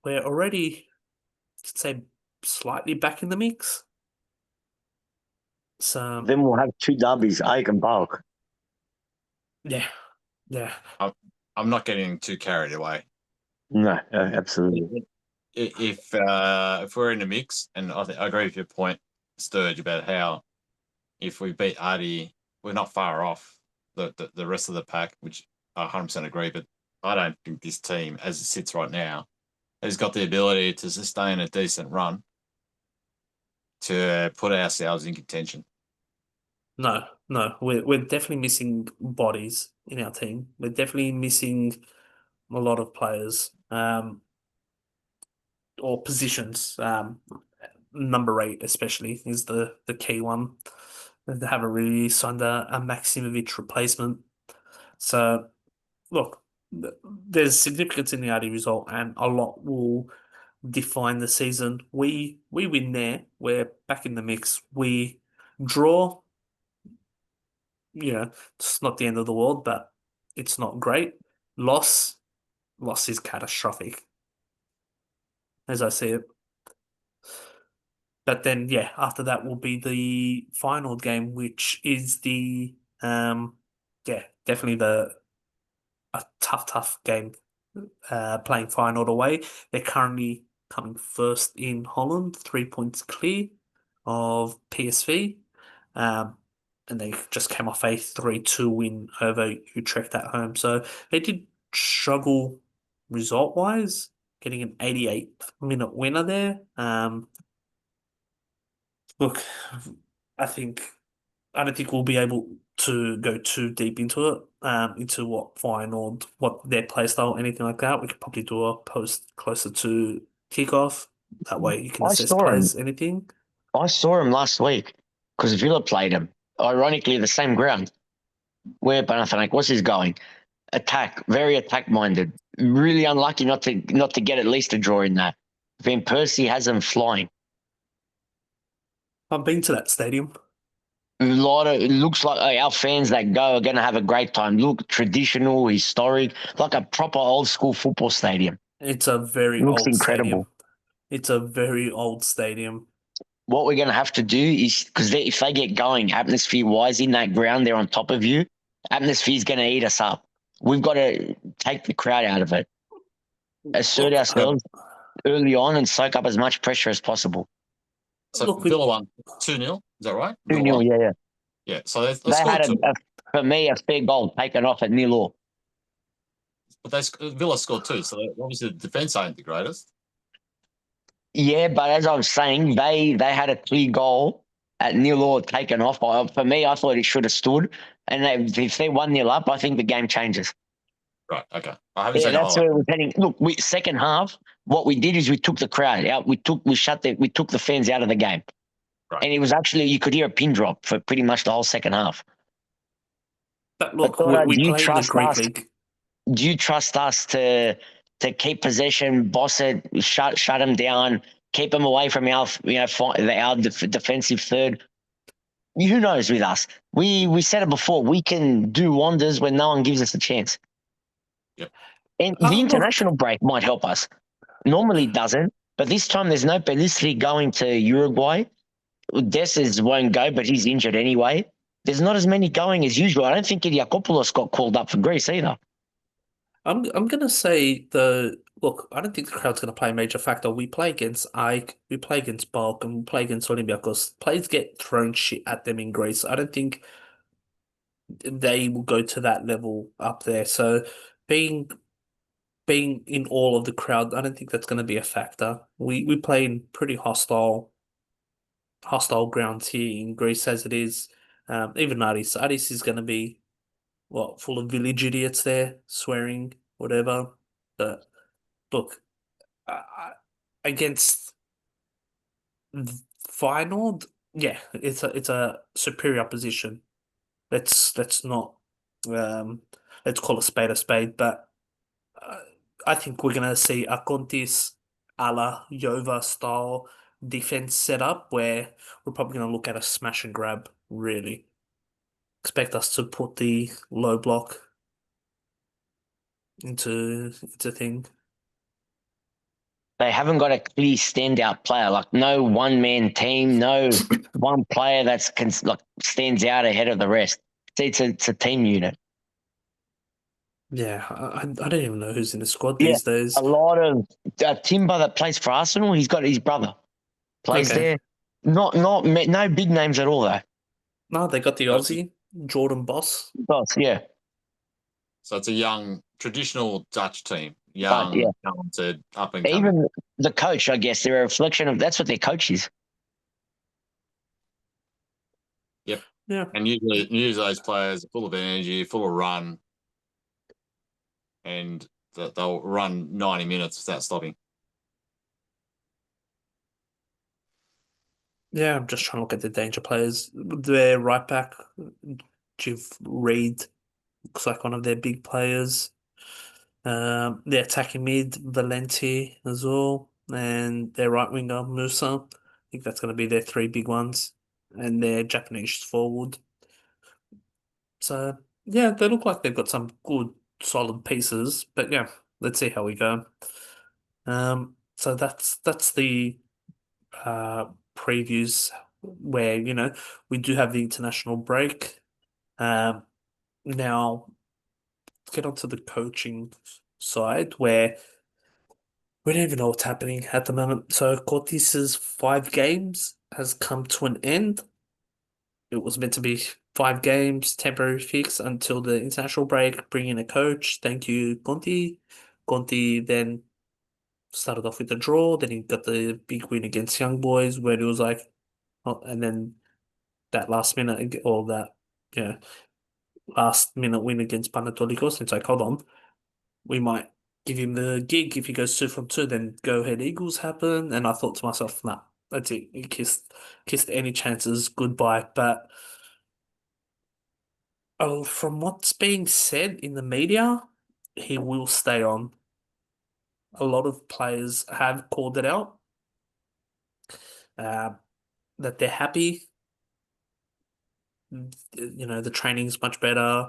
Speaker 1: We're already, say, slightly back in the mix. So
Speaker 2: Then we'll have two derbies, Ike and Bulk.
Speaker 1: yeah, yeah.
Speaker 3: I'm not getting too carried away.
Speaker 2: No, absolutely.
Speaker 3: If we're in the mix, and I agree with your point, Sturge, about how if we beat Artie, we're not far off the rest of the pack, which I 100% agree. But I don't think this team, as it sits right now, has got the ability to sustain a decent run to put ourselves in contention.
Speaker 1: No, no, we're definitely missing bodies in our team. We're definitely missing a lot of players, or positions. Number 8 especially is the key one. They haven't really signed a Maximovic replacement. So look, there's significance in the RD result, and a lot will define the season. We win there, we're back in the mix. We draw, it's not the end of the world, but it's not great. Loss, loss is catastrophic, as I see it. But then, yeah, after that will be the final game, which is definitely a tough game. Playing Feyenoord away. They're currently coming first in Holland, 3 points clear of PSV. And they just came off a 3-2 win over Utrecht at home. So they did struggle result-wise, getting an 88th-minute winner there. Look, I think I don't think we'll be able to go too deep into it, into what Feyenoord, what their play style, anything like that. We could probably do a post closer to kickoff. That way you can
Speaker 2: I
Speaker 1: assess
Speaker 2: saw him.
Speaker 1: players, anything.
Speaker 2: I saw him last week because Villa played him. Ironically, the same ground where Panathinaikos is going. Attack, very attack minded. Really unlucky not to get at least a draw in that. Van Persie has them flying.
Speaker 1: I've been to that stadium.
Speaker 2: It looks like our fans that go are going to have a great time. Look, traditional, historic, like a proper old school football stadium.
Speaker 1: It's a very
Speaker 2: Looks
Speaker 1: old
Speaker 2: incredible.
Speaker 1: stadium. It's a very old stadium.
Speaker 2: What we're going to have to do is, because if they get going atmosphere-wise in that ground, they're on top of you, atmosphere's going to eat us up. We've got to take the crowd out of it, assert
Speaker 1: Look,
Speaker 2: ourselves early on and soak up as much pressure as possible.
Speaker 3: So
Speaker 1: Look,
Speaker 3: Villa won 2-0. Is that right?
Speaker 2: 2-0,
Speaker 3: Villa won?
Speaker 2: yeah.
Speaker 3: Yeah. So they
Speaker 2: They
Speaker 3: scored
Speaker 2: had,
Speaker 3: two.
Speaker 2: for me, a fair goal taken off at nil-all.
Speaker 3: But Villa scored two. So obviously the defense ain't the greatest.
Speaker 2: Yeah, but as I was saying, they had a clear goal at nil-all taken off. For me, I thought it should have stood. And if they 1-0 up, I think the game changes.
Speaker 3: Right. Okay. I haven't
Speaker 2: Yeah,
Speaker 3: seen the
Speaker 2: that's
Speaker 3: highlight.
Speaker 2: where it was heading. Look, second half, what we did is we took the crowd out. We took the fans out of the game.
Speaker 3: Right.
Speaker 2: And it was actually, you could hear a pin drop for pretty much the whole second half.
Speaker 1: but look,
Speaker 2: But
Speaker 1: we
Speaker 2: do you
Speaker 1: play in the
Speaker 2: trust
Speaker 1: Greek
Speaker 2: us?
Speaker 1: league.
Speaker 2: Do you trust us to keep possession, boss it, shut them down, keep them away from our defensive third? Who knows with us? We said it before. We can do wonders when no one gives us a chance.
Speaker 3: Yep.
Speaker 2: And the
Speaker 1: Look,
Speaker 2: international break might help us. Normally it doesn't, but this time there's no publicity going to Uruguay. Dessers won't go, but he's injured anyway. There's not as many going as usual. I don't think Idiakopoulos got called up for Greece either.
Speaker 1: I'm gonna say the look. I don't think the crowd's gonna play a major factor. We play against Ike, we play against Bulk, and we play against Olympiacos. Players get thrown shit at them in Greece. I don't think they will go to that level up there. So being in all of the crowd, I don't think that's gonna be a factor. We play in pretty hostile grounds here in Greece as it is. Even Aris is gonna be full of village idiots there, swearing, whatever. But look, against Feyenoord, yeah, it's a superior opposition. Let's not um let's call a spade. But uh, I think we're gonna see a Kontis a la Jova style defense setup where we're probably gonna look at a smash and grab. Really expect us to put the low block into thing.
Speaker 2: They haven't got a clear standout player, like no one man team, no one player that's stands out ahead of the rest. It's a team unit.
Speaker 1: Yeah, I don't even know who's in the squad
Speaker 2: Yeah,
Speaker 1: these days.
Speaker 2: a lot of Timber that plays for Arsenal. He's got his brother plays
Speaker 1: Okay.
Speaker 2: there. No big names at all though.
Speaker 1: No, they got the Aussie, Jordan Boss.
Speaker 2: Yeah,
Speaker 3: So it's a young, traditional Dutch team.
Speaker 2: but yeah,
Speaker 3: Young, talented, up and coming.
Speaker 2: even the coach, I guess, they're a reflection of that's what their coach is.
Speaker 3: Yep.
Speaker 1: Yeah.
Speaker 3: And usually those players are full of energy, full of run, and they'll run 90 minutes without stopping.
Speaker 1: Yeah, I'm just trying to look at the danger players. Their right back, Jiv Reed, looks like one of their big players. The attacking mid, Valenti as well, and their right winger, Musa. I think that's going to be their three big ones, and their Japanese forward. So yeah, they look like they've got some good, solid pieces. But yeah, let's see how we go. So that's the previews where we do have the international break. Now get onto the coaching side where we don't even know what's happening at the moment. So Cortis's 5 games has come to an end. It was meant to be 5 games, temporary fix until the international break, bring in a coach. Thank you, Conti. Conti then started off with a draw, then he got the big win against Young Boys where it was like, oh, and then that last minute or that yeah last minute win against Panathinaikos. It's like, hold on, we might give him the gig if he goes 2 from 2. Then go ahead Eagles happen, and I thought to myself, nah, that's it. He kissed any chances goodbye. But from what's being said in the media, he will stay on. A lot of players have called it out uh, that they're happy. The training's much better,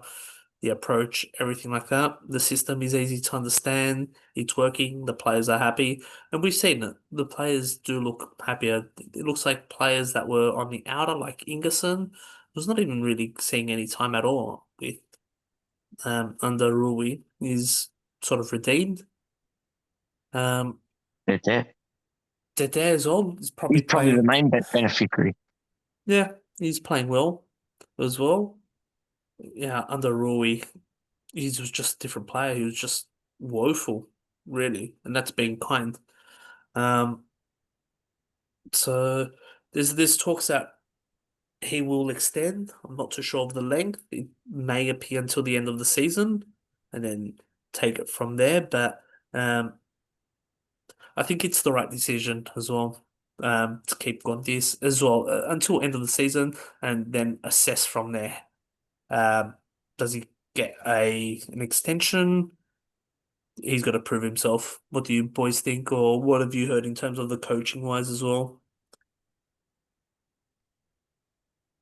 Speaker 1: the approach, everything like that. The system is easy to understand. It's working. The players are happy, and we've seen it. The players do look happier. It looks like players that were on the outer, like Ingerson, was not even really seeing any time at all with under Rui. Is sort of redeemed. Um,
Speaker 2: Okay.
Speaker 1: Dede as well is probably
Speaker 2: He's probably the
Speaker 1: playing.
Speaker 2: main beneficiary.
Speaker 1: Yeah, he's playing well as well. Yeah, under Rui, he was just a different player. He was just woeful, really, and that's being kind. Um, so there's talks that he will extend. I'm not too sure of the length. It may appear until the end of the season, and then take it from there. But um, I think it's the right decision as well. To keep Kontis as well until end of the season, and then assess from there. Um, does he get an extension? He's got to prove himself. What do you boys think, or what have you heard in terms of the coaching wise as well?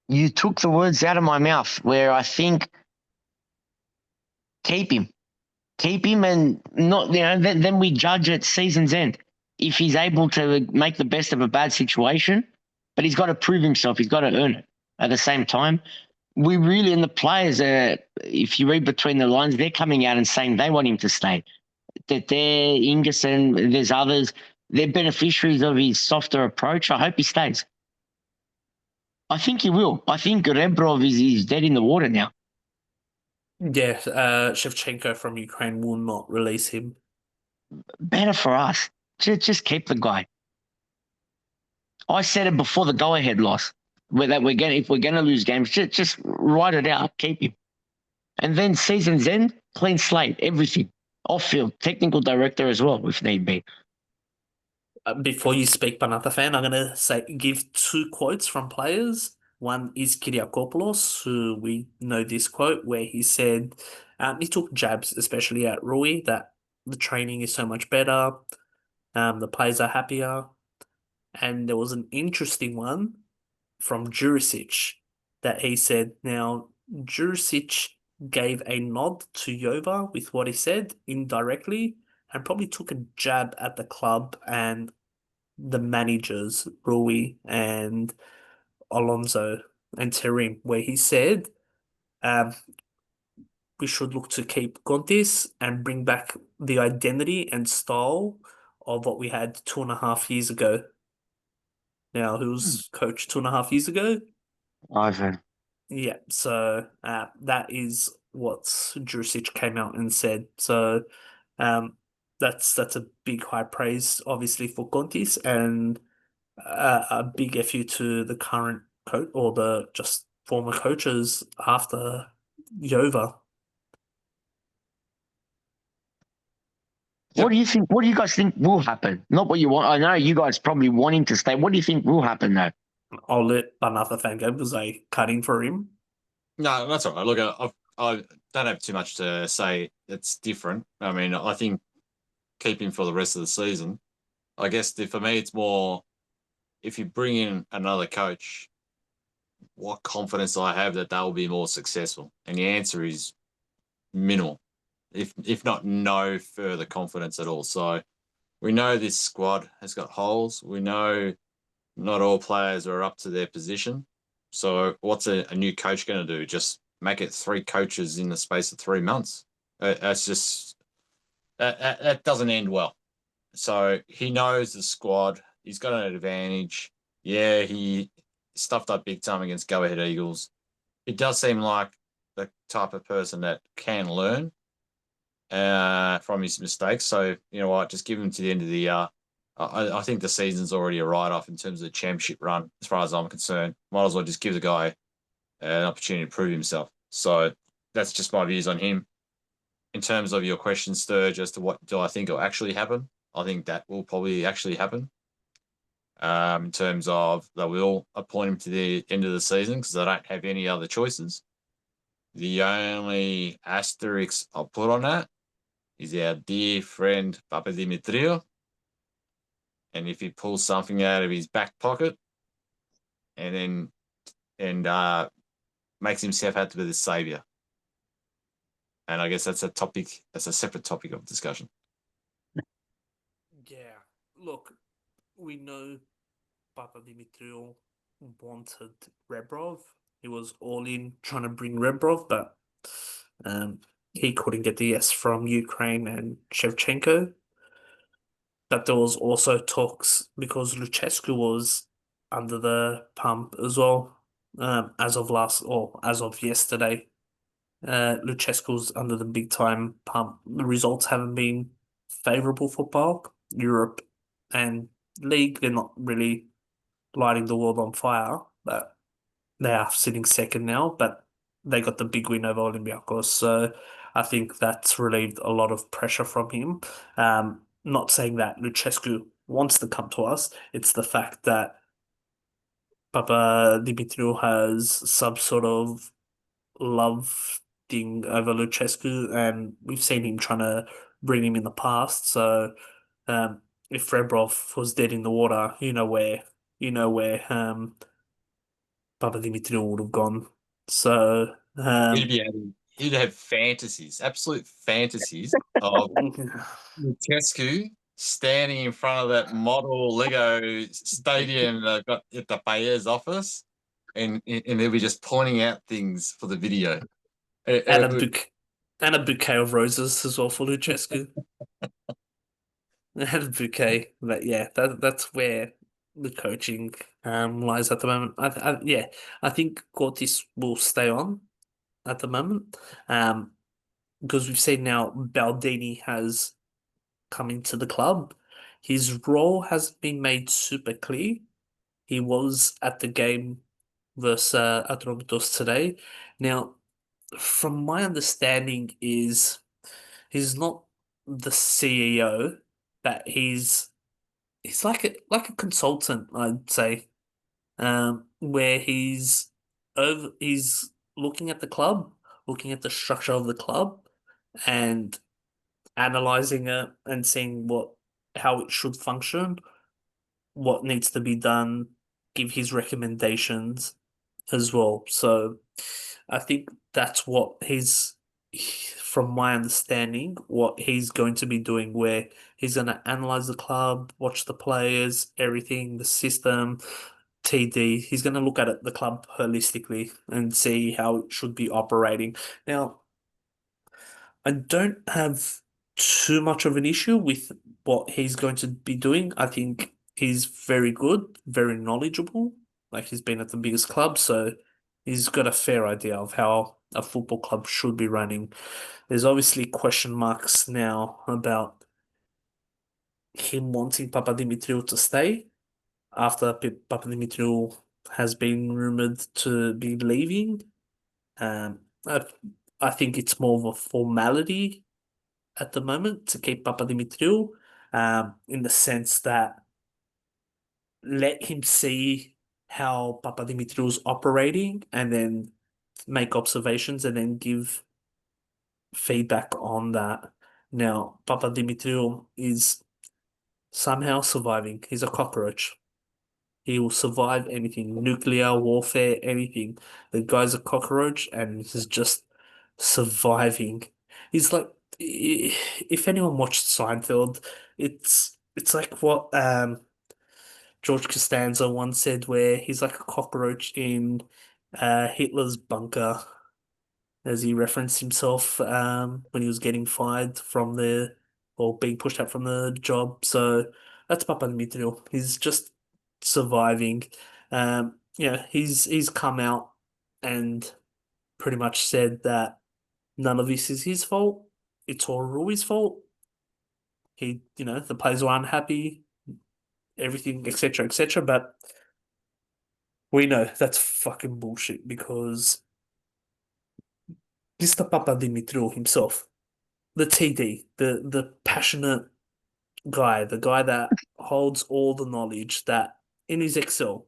Speaker 2: You took the words out of my mouth where I think keep him. Keep him and not, then we judge at season's end. If he's able to make the best of a bad situation, but he's got to prove himself. He's got to earn it at the same time. We really, and the players are, if you read between the lines, they're coming out and saying they want him to stay. That they're Ingerson, there's others, they're beneficiaries of his softer approach. I hope he stays. I think he will. I think Rebrov is dead in the water now.
Speaker 1: Yeah, Shevchenko from Ukraine will not release him.
Speaker 2: Better for us. Just keep the guy. I said it before the go-ahead loss, that if we're gonna lose games, just write it out, keep him, and then season's end, clean slate, everything, off field, technical director as well if need be.
Speaker 1: Before you speak, Panathafan, I'm gonna give two quotes from players. One is Kyriakopoulos, who we know this quote where he said he took jabs, especially at Rui, that the training is so much better, the players are happier, and there was an interesting one from Jurisic that he said. Now, Jurisic gave a nod to Yova with what he said indirectly, and probably took a jab at the club and the managers, Rui and Alonso and Terim, where he said um, we should look to keep Kontis and bring back the identity and style of what we had 2.5 years ago. Now, who was coach 2.5 years ago?
Speaker 2: Ivan.
Speaker 1: Yeah, so that is what Jurisic came out and said. So um, that's a big high praise, obviously, for Kontis, and a big FU to the current coach or the just former coaches after Yova.
Speaker 2: What
Speaker 3: Yep.
Speaker 2: do you think? What do you guys think will happen? Not what you want. I know you guys probably want him to stay. What do you think will happen though?
Speaker 1: I'll let Panathafan go because I cut in for him.
Speaker 3: No, that's all right. Look, I don't have too much to say. It's different. I mean, I think keep him for the rest of the season. I guess for me, it's more if you bring in another coach, what confidence do I have that they'll be more successful? And the answer is minimal, if not no further confidence at all. So we know this squad has got holes. We know not all players are up to their position. So what's a new coach going to do? Just make it 3 coaches in the space of 3 months? That's just that doesn't end well. So he knows the squad. He's got an advantage. Yeah, he stuffed up big time against Go Ahead Eagles. It does seem like the type of person that can learn from his mistakes. So you know what, just give him to the end of the year. I think the season's already a write-off in terms of the championship run, as far as I'm concerned. Might as well just give the guy an opportunity to prove himself. So that's just my views on him. In terms of your question, Sturge, as to what do I think will actually happen, I think that will probably actually happen. In terms of they will appoint him to the end of the season because they don't have any other choices. The only asterisk I'll put on that is our dear friend Papadimitriou. And if he pulls something out of his back pocket and makes himself out to be the savior. And I guess that's a separate topic of discussion.
Speaker 1: Yeah, look, we know Papadimitriou wanted Rebrov. He was all in trying to bring Rebrov, but he couldn't get the yes from Ukraine and Shevchenko. but there was also talks because Lucescu was under the pump as well, as of yesterday. Lucescu's under the big time pump. The results haven't been favourable for PAOK. Europe and League, they're not really lighting the world on fire, but they are sitting second now, but they got the big win over Olympiacos. So I think that's relieved a lot of pressure from him. Not saying that Lucescu wants to come to us, it's the fact that Papa Dimitriou has some sort of love thing over Lucescu, and we've seen him trying to bring him in the past. So if Rebrov was dead in the water, you know where Papa Dimitriou would have gone. So
Speaker 3: He'd have fantasies, absolute fantasies of Tescu standing in front of that model Lego stadium that got at the Bayer's office, and they'll be just pointing out things for the video.
Speaker 1: and a bouquet of roses as well for Lucescu. And a bouquet, but yeah, that's where the coaching lies at the moment. I think Kontis will stay on at the moment, because we've seen now Baldini has come into the club. His role hasn't been made super clear. He was at the game versus Atromitos today. Now, from my understanding, is he's not the CEO, but he's like a consultant, I'd say, where he's looking at the club, looking at the structure of the club, and analyzing it and seeing how it should function, what needs to be done, give his recommendations as well. So I think that's from my understanding, what he's going to be doing, where he's going to analyze the club, watch the players, everything, the system, TD. He's going to look at the club holistically and see how it should be operating. Now, I don't have too much of an issue with what he's going to be doing. I think he's very good, very knowledgeable. Like, he's been at the biggest club, so he's got a fair idea of how a football club should be running. There's obviously question marks now about him wanting Papadimitriou to stay after Papadimitriou has been rumored to be leaving. Um, I, I think it's more of a formality at the moment to keep Papadimitriou, in the sense that let him see how Papadimitriou's operating and then make observations and then give feedback on that. Now, Papadimitriou is somehow surviving. He's a cockroach. He will survive anything, nuclear warfare, anything. The guy's a cockroach and he's just surviving. He's like, if anyone watched Seinfeld, it's like what George Costanza once said, where he's like a cockroach in Hitler's bunker, as he referenced himself when he was getting fired from or being pushed out from the job. So that's Papa Dimitriou. He's just surviving. He's come out and pretty much said that none of this is his fault. It's all Rui's fault. The players were unhappy, everything, etc., etc. But we know that's fucking bullshit, because Mr. Papa Dimitriou himself, the TD, the passionate guy, the guy that holds all the knowledge, that in his Excel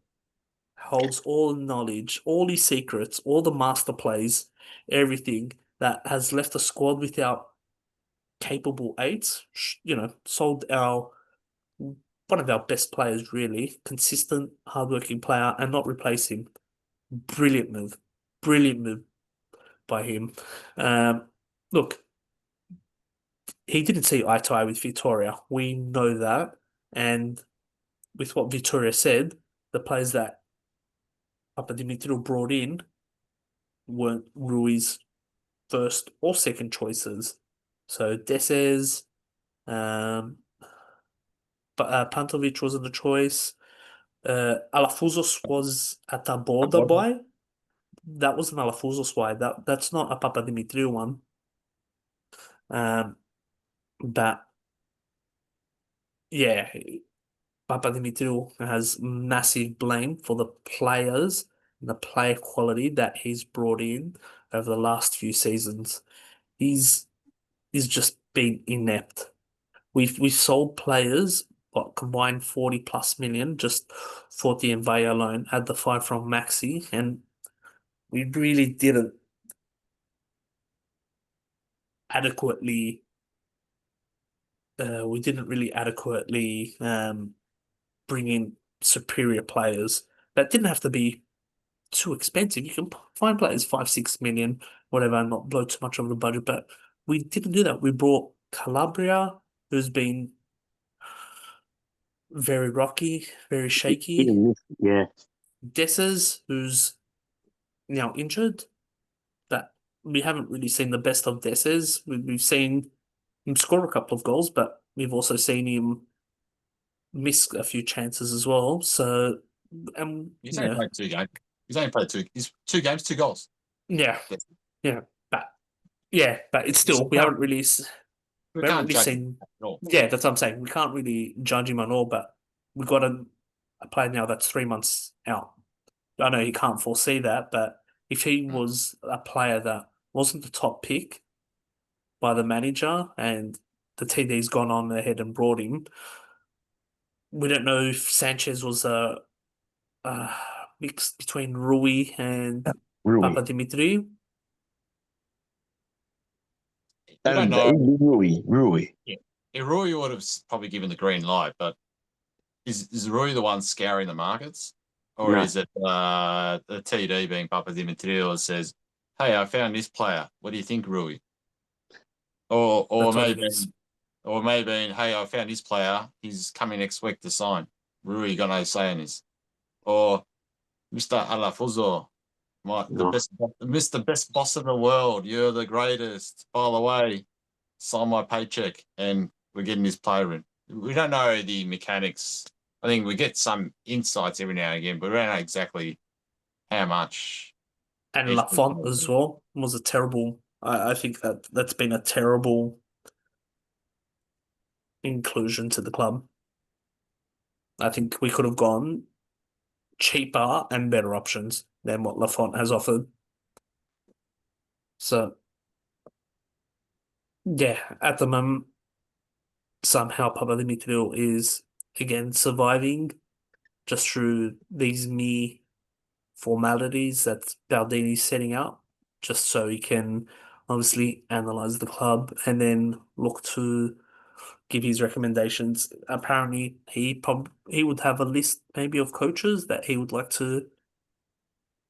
Speaker 1: holds all the knowledge, all his secrets, all the master plays, everything, that has left a squad without capable eights, sold one of our best players, really, consistent, hardworking player, and not replace him. Brilliant move. Brilliant move by him. Look, he didn't see eye to eye with Victoria. We know that. And with what Victoria said, the players that Papadimitriou brought in weren't Rui's first or second choices. So Desses, Pantovic wasn't a choice. Alafuzos was at the border buy. That was an Alafuzos buy. That's not a Papadimitriou one. But yeah, Papadimitriou has massive blame for the players and the player quality that he's brought in over the last few seasons. He's just been inept. We've sold players, what, combined 40 plus million just for the Envy alone, had the 5 from Maxi, and we really didn't adequately bring in superior players. That didn't have to be too expensive. You can find players 5, 6 million, whatever, and not blow too much over the budget. But we didn't do that. We brought Calabria, who's been very rocky, very shaky.
Speaker 2: Yeah.
Speaker 1: Dessers, who's now injured. That we haven't really seen the best of Dessers. We've seen him score a couple of goals, but we've also seen him miss a few chances as well. So,
Speaker 3: He's only played 2 games. He's only played 2. He's 2 games, 2 goals.
Speaker 1: Yeah, but it's still
Speaker 3: We
Speaker 1: haven't really
Speaker 3: can't judge him
Speaker 1: seen.
Speaker 3: at all.
Speaker 1: Yeah, that's what I'm saying. We can't really judge him at all, but we've got a player now that's 3 months out. I know he can't foresee that, but if he was a player that wasn't the top pick by the manager and the TD's gone on ahead and brought him, we don't know if Sanchez was a mix between Rui and Papadimitriou.
Speaker 3: We don't know.
Speaker 2: Rui.
Speaker 3: Yeah, Rui would have probably given the green light, but is Rui the one scouring the markets? Or is it the TD being Papadimitriou that says, hey, I found this player. What do you think, Rui? Or maybe, hey, I found this player. He's coming next week to sign. Rui got no say in this. Or Mr. Alafuzo, Mr. Best Boss in the world. You're the greatest. By the way, sign my paycheck and we're getting this player in. We don't know the mechanics. I think we get some insights every now and again, but we don't know exactly how much.
Speaker 1: And Lafont as well was a terrible. I think that's been a terrible inclusion to the club. I think we could have gone cheaper and better options than what Lafont has offered. So, yeah, at the moment, somehow Papadimitriou is again surviving just through these mere formalities that Baldini's setting out, just so he can obviously analyze the club and then look to give his recommendations. Apparently, he would have a list maybe of coaches that he would like to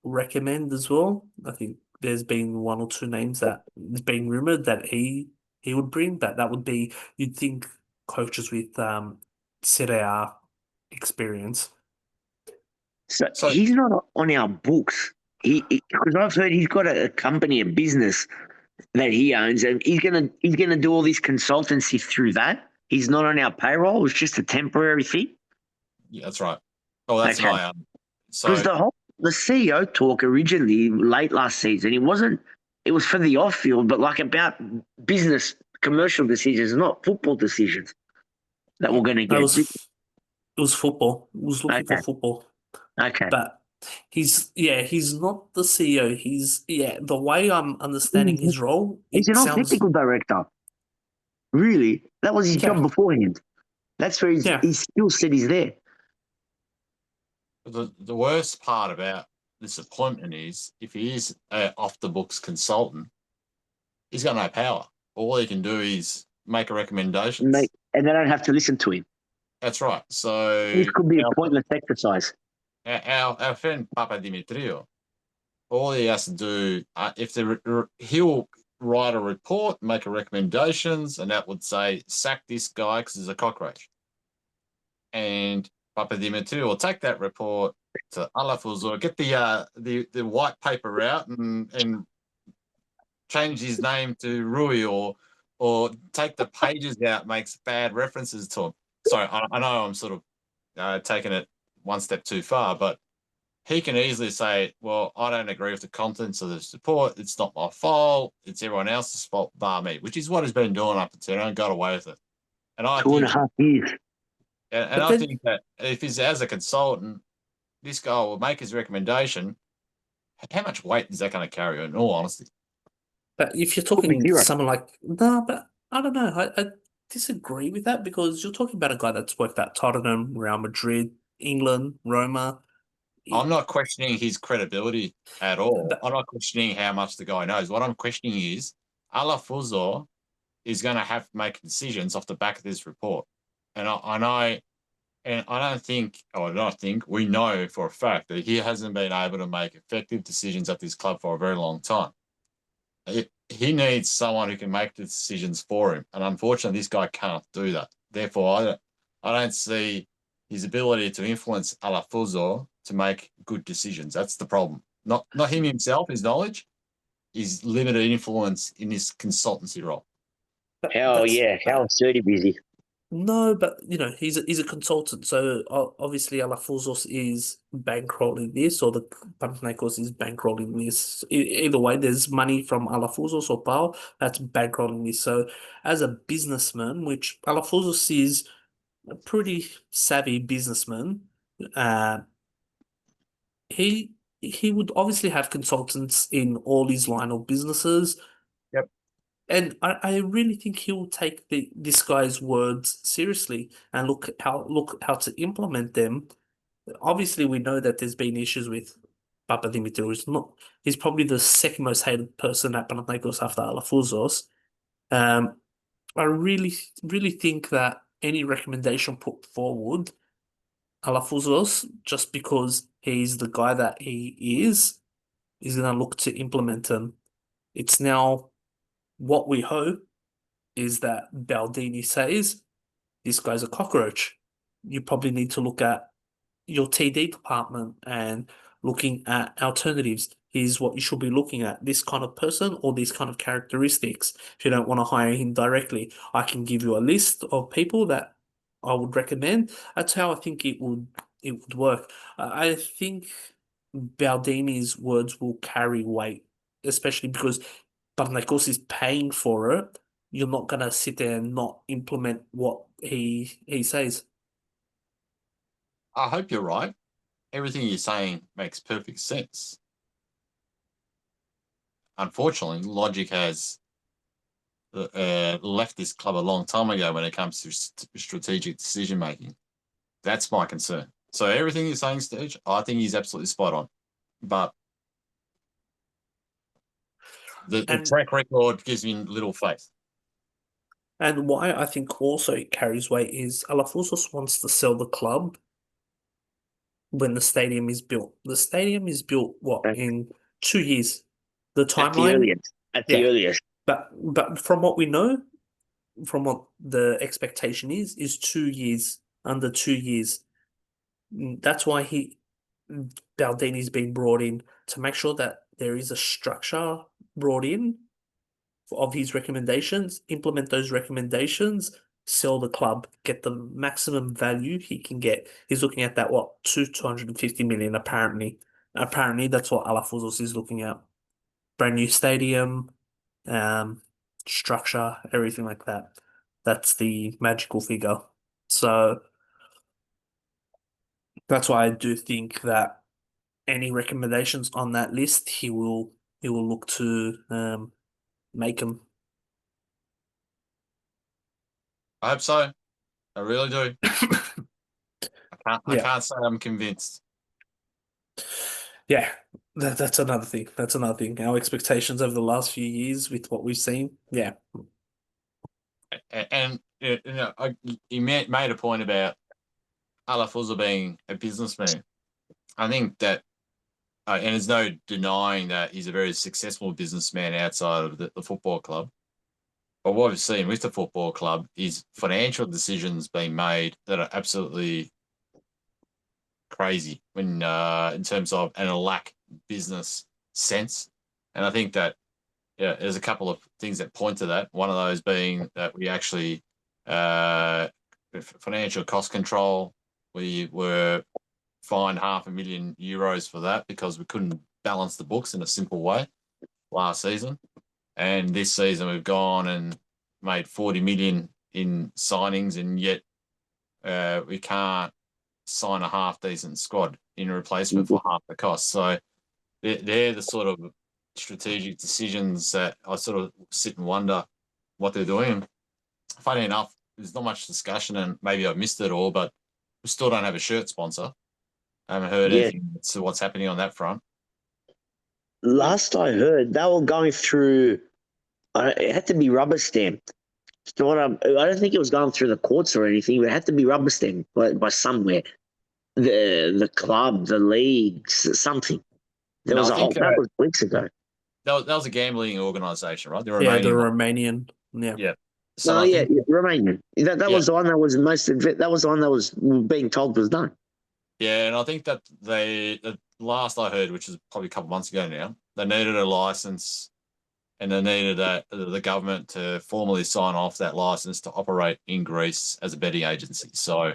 Speaker 1: recommend as well. I think there's been 1 or 2 names that is being rumored that he would bring, but that would be, you'd think, coaches with Serie A experience.
Speaker 2: So he's not on our books. Because I've heard he's got a company, a business that he owns, and he's gonna do all this consultancy through that. He's not on our payroll. It's just a temporary thing.
Speaker 3: Yeah, that's right. Oh, that's
Speaker 2: Okay.
Speaker 3: my
Speaker 2: Because the CEO talk originally late last season, it was for the off field, but like about business, commercial decisions, not football decisions that we're going to get.
Speaker 1: It was football. It was looking for football.
Speaker 2: Okay.
Speaker 1: But he's not the CEO. The way I'm understanding his role,
Speaker 2: he's an technical director. Really? That was his job beforehand. That's where his skill set is there.
Speaker 3: The worst part about this appointment is if he is an off-the-books consultant, he's got no power. All he can do is make a recommendation.
Speaker 2: And they don't have to listen to him.
Speaker 3: That's right. So
Speaker 2: this could be a pointless exercise.
Speaker 3: Our friend Papadimitriou, all he has to do, he'll write a report, make a recommendations, and that would say, sack this guy because he's a cockroach. And Papadimitriou will take that report to Alafuzo, get the white paper out and change his name to Rui or take the pages out, makes bad references to him. sorry, I know I'm sort of taking it one step too far, but he can easily say, well, I don't agree with the contents of the report. It's not my fault. It's everyone else's fault, bar me, which is what he's been doing up until now and got away with it. And I
Speaker 2: Two and
Speaker 3: think,
Speaker 2: a half years.
Speaker 3: and
Speaker 1: But
Speaker 3: I
Speaker 1: then,
Speaker 3: think that if he's as a consultant, this guy will make his recommendation. How much weight is that going to carry? In all honesty,
Speaker 1: but if you're
Speaker 2: Probably
Speaker 1: talking
Speaker 2: zero.
Speaker 1: someone like, no, but I don't know. I disagree with that because you're talking about a guy that's worked at Tottenham, Real Madrid, England, Roma.
Speaker 3: I'm not questioning his credibility at all.
Speaker 1: But
Speaker 3: I'm not questioning how much the guy knows. What I'm questioning is Alafuzo is going to have to make decisions off the back of this report. And I know, and I don't think, or I don't think, we know for a fact that he hasn't been able to make effective decisions at this club for a very long time. He needs someone who can make the decisions for him. And unfortunately, this guy can't do that. Therefore, I don't see his ability to influence Alafuzo to make good decisions. That's the problem. Not him himself, his knowledge, his limited influence in this consultancy role.
Speaker 2: How,
Speaker 1: that's
Speaker 2: yeah, how absurd busy.
Speaker 1: no, but he's a consultant, so obviously Alafouzos is bankrolling this, or the Panathinaikos is bankrolling this. Either way, there's money from Alafouzos or PAO that's bankrolling this. So, as a businessman, which Alafouzos is a pretty savvy businessman, uh, he he would obviously have consultants in all his line of businesses.
Speaker 3: Yep.
Speaker 1: And I really think he will take this guy's words seriously and look how to implement them. Obviously, we know that there's been issues with Papadimitriou. He's probably the second most hated person at Panathinaikos after Alafouzos. Um, I really think that any recommendation put forward, Alafouzos, just because he's the guy that he is going to look to implement them. It's now what we hope is that Baldini says, this guy's a cockroach. You probably need to look at your TD department and looking at alternatives. Here's what you should be looking at, this kind of person or these kind of characteristics. If you don't want to hire him directly, I can give you a list of people that I would recommend. That's how I think it would work. I think Baldini's words will carry weight, especially because Panathinaikos is paying for it. You're not gonna sit there and not implement what he says.
Speaker 3: I hope you're right. Everything you're saying makes perfect sense. Unfortunately, logic has left this club a long time ago when it comes to strategic decision making. That's my concern. So everything you're saying, Sturge, I think he's absolutely spot on. But the
Speaker 1: And
Speaker 3: track record gives me little faith.
Speaker 1: and why I think also it carries weight is Alafouzos wants to sell the club when the stadium is built. The stadium is built what
Speaker 2: At
Speaker 1: in 2 years. The
Speaker 2: the
Speaker 1: timeline,
Speaker 2: earliest. At the
Speaker 1: yeah.
Speaker 2: earliest.
Speaker 1: But from what we know, from what the expectation is 2 years, under 2 years. That's why Baldini's been brought in to make sure that there is a structure brought in of his recommendations, implement those recommendations, sell the club, get the maximum value he can get. He's looking at that, what, 250 million apparently. Apparently, that's what Alafouzos is looking at. Brand new stadium, um, structure, everything like that. That's the magical figure. So that's why I do think that any recommendations on that list, he will look to make them.
Speaker 3: I hope so. I really do. I
Speaker 1: Yeah,
Speaker 3: can't say I'm convinced.
Speaker 1: yeah. That's another thing. That's another thing. Our expectations over the last few years with what we've seen. Yeah,
Speaker 3: And he made a point about Alafuza being a businessman. I think that, and there's no denying that he's a very successful businessman outside of the football club. But what we've seen with the football club is financial decisions being made that are absolutely crazy when in terms of and a lack business sense. And I think that there's a couple of things that point to that. One of those being that we actually financial cost control. We were fined €500,000 for that because we couldn't balance the books in a simple way last season. And this season we've gone and made 40 million in signings, and yet we can't sign a half decent squad in replacement for half the cost. So they're the sort of strategic decisions that I sort of sit and wonder what they're doing. Funny enough, there's not much discussion, and maybe I've missed it all, but we still don't have a shirt sponsor. I haven't heard anything to what's happening on that front.
Speaker 2: Last I heard, they were going through. It had to be rubber stamped. So I don't think it was going through the courts or anything, but it had to be rubber stamped by somewhere. The club, the leagues, something. There was a whole. That was weeks ago.
Speaker 3: That was a gambling organisation, right? The
Speaker 1: Yeah,
Speaker 3: Romanian.
Speaker 1: the Romanian. Yeah.
Speaker 3: Yeah. So
Speaker 2: Romanian. That was the one that was most. That was the one that was being told was done.
Speaker 3: Yeah, and I think that the last I heard, which is probably a couple of months ago now, they needed a license, and they needed the government to formally sign off that license to operate in Greece as a betting agency. So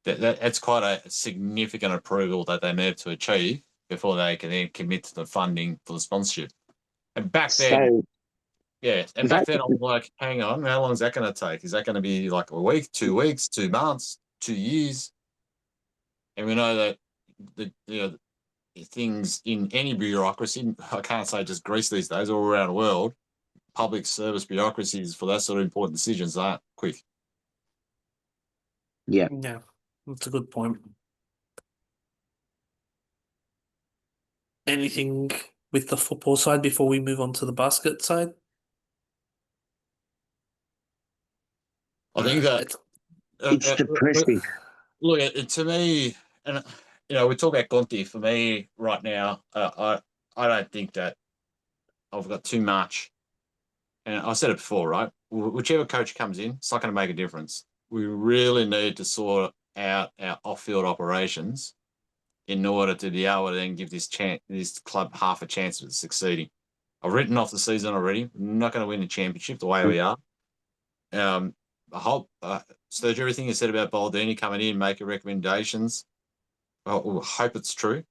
Speaker 3: that's quite a significant approval that they need to achieve before they can then commit to the funding for the sponsorship. And back then, back then I was like, hang on, how long is that going to take? Is that going to be like a week, 2 weeks, 2 months, 2 years? And we know that the things in any bureaucracy, I can't say just Greece these days, all around the world, public service bureaucracies for that sort of important decisions aren't quick.
Speaker 2: Yeah.
Speaker 1: Yeah, that's a good point. Anything with the football side before we move on to the basket side?
Speaker 3: I think that
Speaker 2: it's depressing.
Speaker 3: Look, to me, and we talk about Kontis. For me, right now, I don't think that I've got too much. And I said it before, right? Whichever coach comes in, it's not going to make a difference. We really need to sort out our off-field operations in order to be able to then give this club half a chance of succeeding. I've written off the season already. We're not going to win the championship the way we are. I hope, Sturge, everything you said about Baldini coming in, making recommendations, I hope it's true.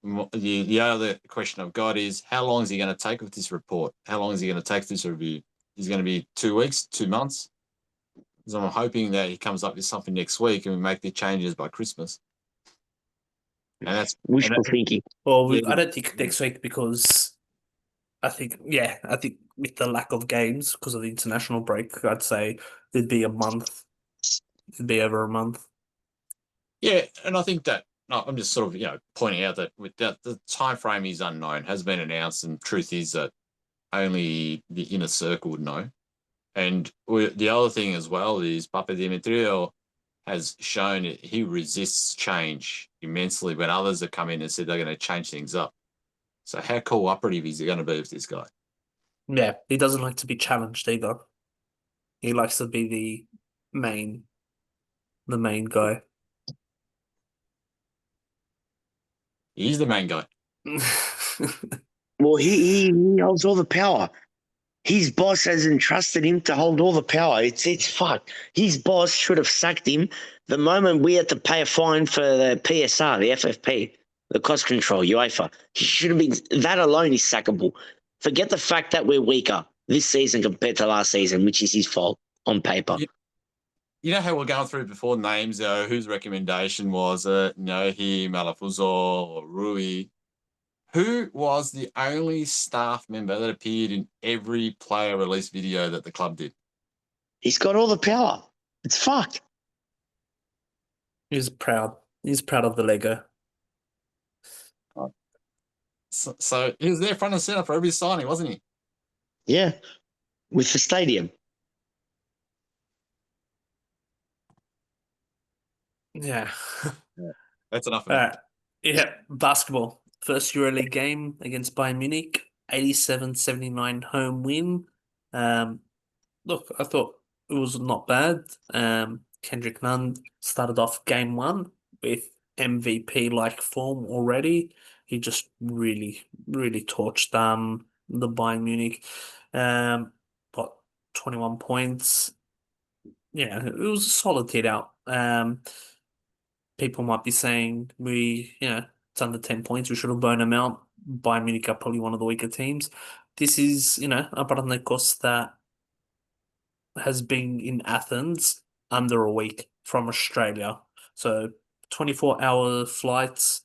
Speaker 3: The other question I've got is, how long is he going to take with this report? How long is he going to take with this review? Is it going to be 2 weeks, 2 months? Because I'm hoping that he comes up with something next week and we make the changes by Christmas. And that's
Speaker 2: wishful thinking.
Speaker 1: Well, I don't think next week because I think with the lack of games because of the international break, I'd say it'd be a month. It'd be over a month.
Speaker 3: Yeah, and I think that I'm just sort of pointing out that with that the time frame is unknown, has been announced, and truth is that only the inner circle would know. And the other thing as well is Papadimitriou has shown that he resists change immensely when others have come in and said they're going to change things up. So how cooperative is he going to be with this guy?
Speaker 1: Yeah, he doesn't like to be challenged either. He likes to be the main guy.
Speaker 3: He's the main guy.
Speaker 2: Well, he holds all the power. His boss has entrusted him to hold all the power. It's fucked. His boss should have sacked him the moment we had to pay a fine for the PSR, the FFP, the cost control, UEFA. He should have been. That alone is sackable. Forget the fact that we're weaker this season compared to last season, which is his fault on paper.
Speaker 3: You know how we're going through before names, whose recommendation was it? He, Malafuzzo, or Rui. Who was the only staff member that appeared in every player release video that the club did?
Speaker 2: He's got all the power. It's fucked.
Speaker 1: He's proud. He's proud of the Lego.
Speaker 3: So he was there front and center for every signing, wasn't he?
Speaker 2: Yeah, with the stadium.
Speaker 1: Yeah.
Speaker 3: That's enough of
Speaker 1: All
Speaker 3: me.
Speaker 1: right. Yeah, basketball. First EuroLeague game against Bayern Munich, 87-79 home win. Look, I thought it was not bad. Kendrick Nunn started off game one with MVP-like form already. He just really, really torched the Bayern Munich. Got 21 points. yeah, it was a solid hit out. People might be saying it's under 10 points. We should have blown them out. Bayern Munich are probably one of the weaker teams. This is, a Panathinaikos that has been in Athens under a week from Australia. So 24-hour flights,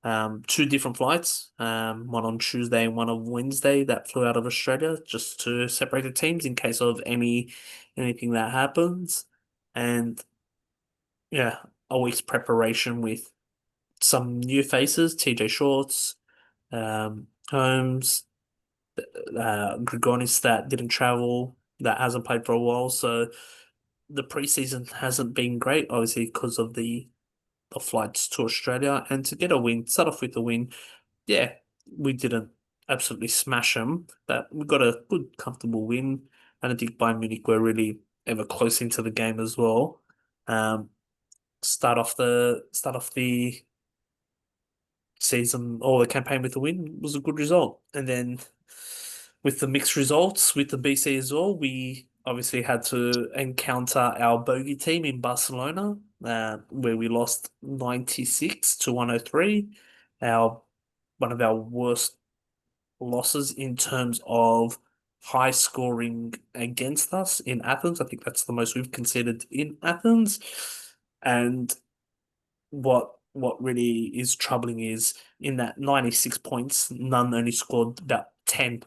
Speaker 1: two different flights, one on Tuesday and one on Wednesday that flew out of Australia just to separate the teams in case of anything that happens. And yeah, a week's preparation with some new faces, TJ Shorts, Holmes, Grigonis that didn't travel, that hasn't played for a while. So the preseason hasn't been great, obviously, because of the flights to Australia. And to get a win, start off with a win, yeah, we didn't absolutely smash them, but we got a good, comfortable win. I don't think Bayern Munich were really ever close into the game as well. Um, start off the season or the campaign with a win was a good result. And then with the mixed results with the BC as well, we obviously had to encounter our bogey team in Barcelona, where we lost 96 to 103. Our One of our worst losses in terms of high scoring against us in Athens. I think that's the most we've conceded in Athens. And what really is troubling is in that 96 points, none only scored about 10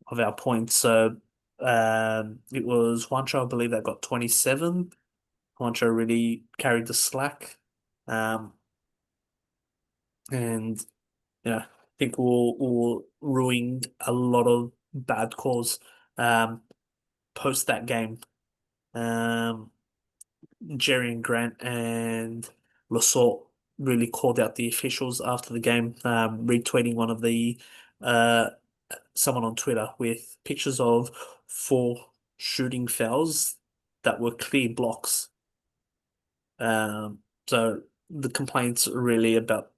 Speaker 1: of our points. So it was Juancho, I believe, that got 27. Juancho really carried the slack. And I think we'll ruined a lot of bad calls post that game. Um, Jerry and Grant and Lassort really called out the officials after the game, retweeting one of the someone on Twitter with pictures of four shooting fouls that were clear blocks. So the complaints are really about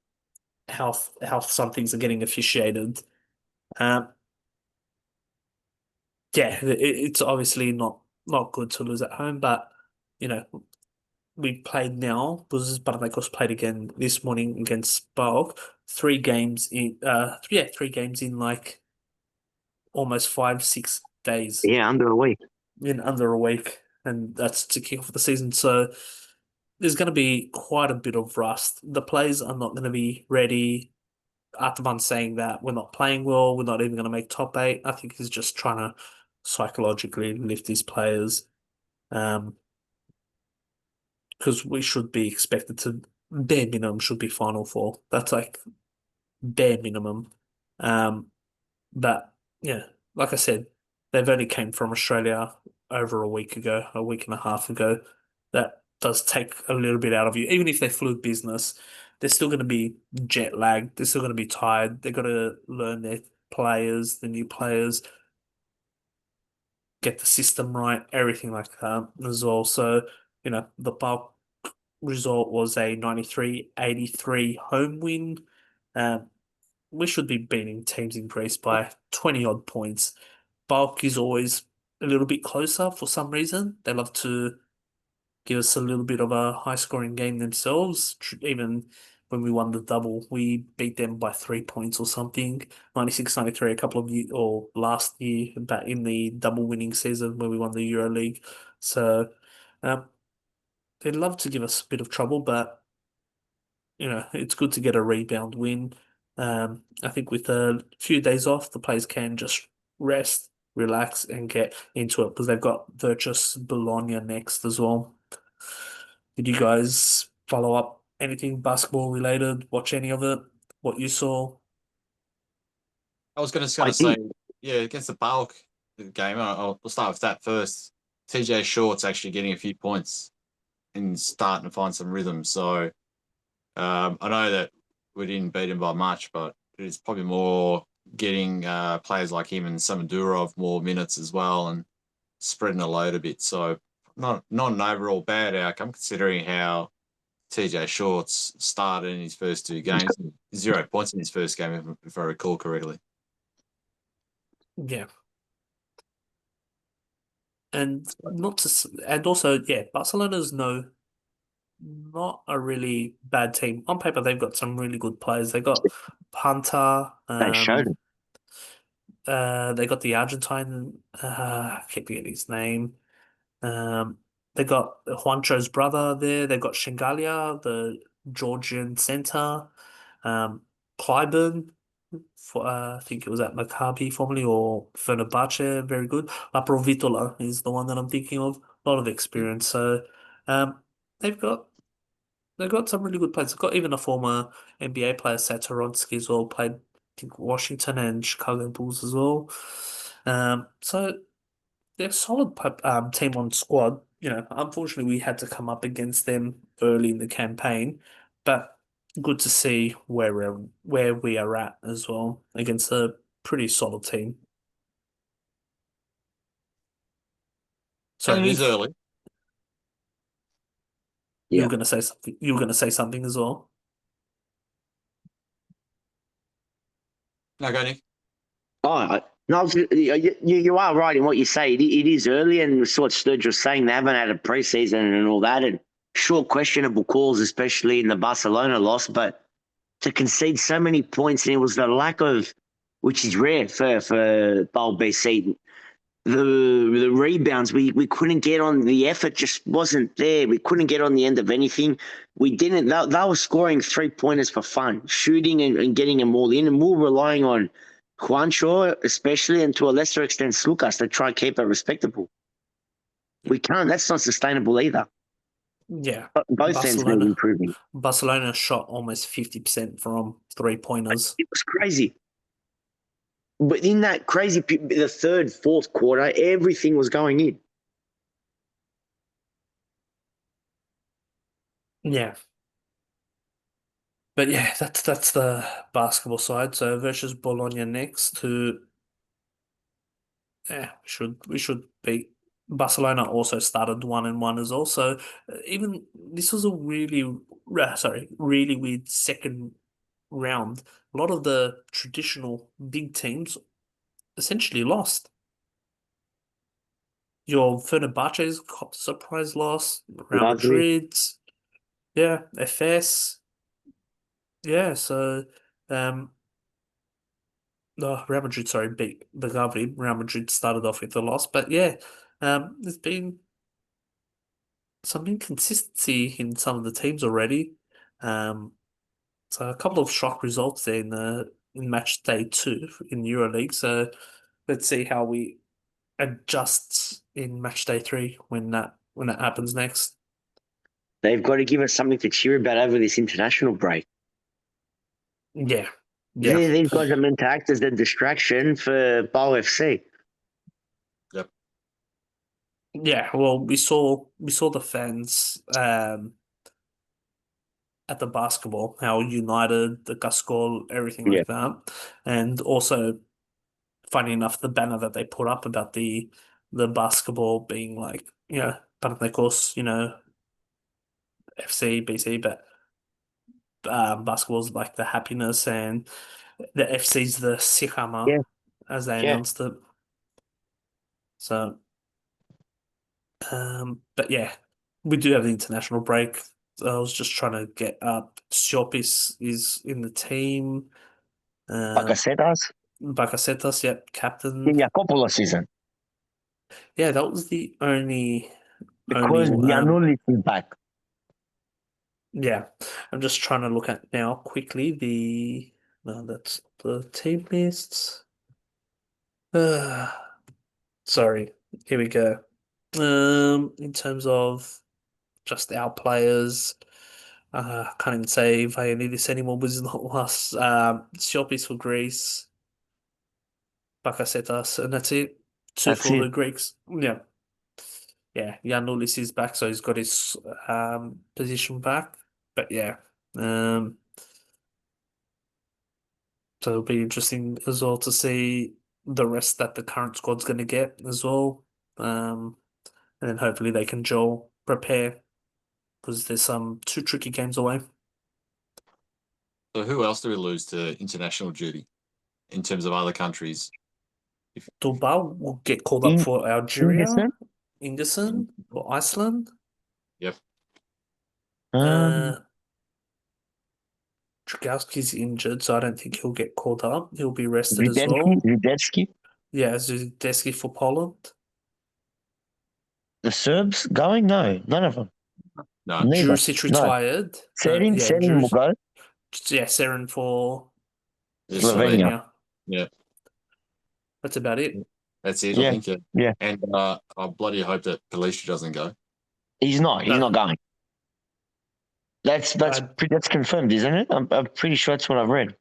Speaker 1: how some things are getting officiated. Um, yeah, it's obviously not good to lose at home, but you know we played now. Was Panathinaikos played again this morning against PAO. 3 games in, 3 games in like almost 5, 6 days,
Speaker 2: Yeah, under a week.
Speaker 1: in under a week, and that's to kick off the season. So there's going to be quite a bit of rust. The players are not going to be ready. Ataman saying that we're not playing well, we're not even going to make top eight. I think he's just trying to psychologically lift his players, because we should be expected to bare minimum should be Final Four. That's like bare minimum. Um, but yeah, like I said, they've only came from Australia over a week ago, a week and a half ago. That does take a little bit out of you. Even if they flew business, they're still going to be jet lagged. They're still going to be tired. They've got to learn their players, the new players, get the system right, everything like that as well. So, the bulk result was a 93-83 home win. Um, we should be beating teams in Greece by 20 odd points. Bulk is always a little bit closer for some reason. They love to give us a little bit of a high scoring game themselves. Even when we won the double, we beat them by 3 points or something. 96-93 a couple of years, or last year, back in the double winning season when we won the EuroLeague. So um, they'd love to give us a bit of trouble, but it's good to get a rebound win. I think with a few days off, the players can just rest, relax, and get into it because they've got Virtus Bologna next as well. Did you guys follow up anything basketball related? Watch any of it? What you saw?
Speaker 3: I was just
Speaker 2: I
Speaker 3: going to say,
Speaker 2: did.
Speaker 3: yeah, against the Bulk game, I'll start with that first. TJ Short's actually getting a few points and starting to find some rhythm. So I know that we didn't beat him by much, but it's probably more getting players like him and Samadurov more minutes as well and spreading the load a bit. So not an overall bad outcome considering how TJ Shorts started in his first 2 games. 0 points in his first game, if I recall correctly.
Speaker 1: Yeah. And and also, yeah, Barcelona's not a really bad team. On paper, they've got some really good players. They got Punta,
Speaker 2: They showed it.
Speaker 1: they got the Argentine, I keep forgetting his name. Um, they got Juancho's brother there. They got Shingalia, the Georgian center. Um, Clyburn, I think it was at Maccabi formerly, or Fenerbahce, very good. Laprovitola is the one that I'm thinking of. A lot of experience. So um, they've got they've got some really good players. They've got even a former NBA player, Satoransky, as well, played I think Washington and Chicago Bulls as well. So they're a solid team on squad. Unfortunately, we had to come up against them early in the campaign, but good to see where we are at as well against a pretty solid team. So
Speaker 3: And it is
Speaker 1: if
Speaker 3: early.
Speaker 1: you
Speaker 2: Yeah.
Speaker 1: were going to say something, you were going to say something as well.
Speaker 3: No, go, Nick.
Speaker 2: Oh, no, you are right in what you say. It is early, and what Sturge was saying, they haven't had a preseason and all that, and sure, questionable calls, especially in the Barcelona loss, but to concede so many points, and it was the lack of, which is rare for PAO BC, the rebounds. We couldn't get on. The effort just wasn't there. We couldn't get on the end of anything. We didn't. They were scoring 3-pointers for fun, shooting and getting them all in, and we were relying on Juancho, especially, and to a lesser extent Slukas, to try and keep it respectable. We can't. That's not sustainable either.
Speaker 1: Yeah,
Speaker 2: But both ends need
Speaker 1: Barcelona.
Speaker 2: improving.
Speaker 1: Barcelona shot almost 50% from 3-pointers.
Speaker 2: It was crazy. But in that crazy, the third, fourth quarter, everything was going in.
Speaker 1: Yeah. But yeah, that's the basketball side. So versus Bologna next, who we should beat. Barcelona also started 1-1 as well. So even this was a really weird second round. A lot of the traditional big teams essentially lost. Your Fenerbahce's got surprise loss, Real
Speaker 2: Lovely.
Speaker 1: Madrid, yeah, FS, yeah. So um, no, Real Madrid, sorry, beat the Gavri. Real Madrid started off with a loss, but yeah, there's been some inconsistency in some of the teams already. Um, so a couple of shock results there in match day 2 in EuroLeague. So let's see how we adjust in match day 3 when that happens next.
Speaker 2: They've got to give us something to cheer about over this international break.
Speaker 1: Yeah, yeah,
Speaker 2: These guys are meant to act as a distraction for PAO FC.
Speaker 3: Yep.
Speaker 1: yeah. Well, we saw the fans at the basketball, how united, the Gascol, everything
Speaker 2: Yeah.
Speaker 1: like that, and also funny enough, the banner that they put up about the basketball being like, Panathinaikos, FC, BC, but basketball's like the happiness, and the FC's the Sikama,
Speaker 2: Yeah.
Speaker 1: as they
Speaker 2: Yeah.
Speaker 1: announced it. So, but yeah, we do have the international break. I was just trying to get up. Siopis is in the team. Um,
Speaker 2: Bakasetas?
Speaker 1: Bakasetas, yep, captain.
Speaker 2: Yeah, Coppola season.
Speaker 1: Yeah, that was the only
Speaker 2: Because Giannulis is back.
Speaker 1: yeah. I'm just trying to look at now quickly no, that's the team lists. Uh, sorry. Here we go. In terms of just our players, can't even say Vayanidis anymore was not last. Siopis for Greece, Bakasetas, and that's it. Two
Speaker 2: That's
Speaker 1: for
Speaker 2: it.
Speaker 1: the Greeks. Yeah. Yeah, Giannulis is back, so he's got his position back. But yeah, so it'll be interesting as well to see the rest that the current squad's going to get as well. And then hopefully they can gel, prepare, because there's some 2 tricky games away.
Speaker 3: So who else do we lose to international duty in terms of other countries?
Speaker 1: Bilbao will get called up
Speaker 2: In
Speaker 1: for Algeria.
Speaker 2: Henderson?
Speaker 1: Ingerson for Iceland.
Speaker 3: Yep.
Speaker 1: Dragowski's injured, so I don't think he'll get called up. He'll be rested as well.
Speaker 2: Rudetsky,
Speaker 1: Yeah, Zudeski for Poland.
Speaker 2: the Serbs going? No, none of them.
Speaker 3: No.
Speaker 2: Neither.
Speaker 1: Jurisic
Speaker 2: No.
Speaker 1: retired.
Speaker 2: Serin will go.
Speaker 1: Yeah, Seren for
Speaker 2: Slovenia.
Speaker 3: Yeah.
Speaker 1: That's about it.
Speaker 3: That's it,
Speaker 2: Yeah.
Speaker 3: I think.
Speaker 2: Yeah.
Speaker 3: And I bloody hope that Palisha doesn't go.
Speaker 2: He's not going. That's
Speaker 1: I-
Speaker 2: confirmed, isn't it? I'm pretty sure that's what I've read.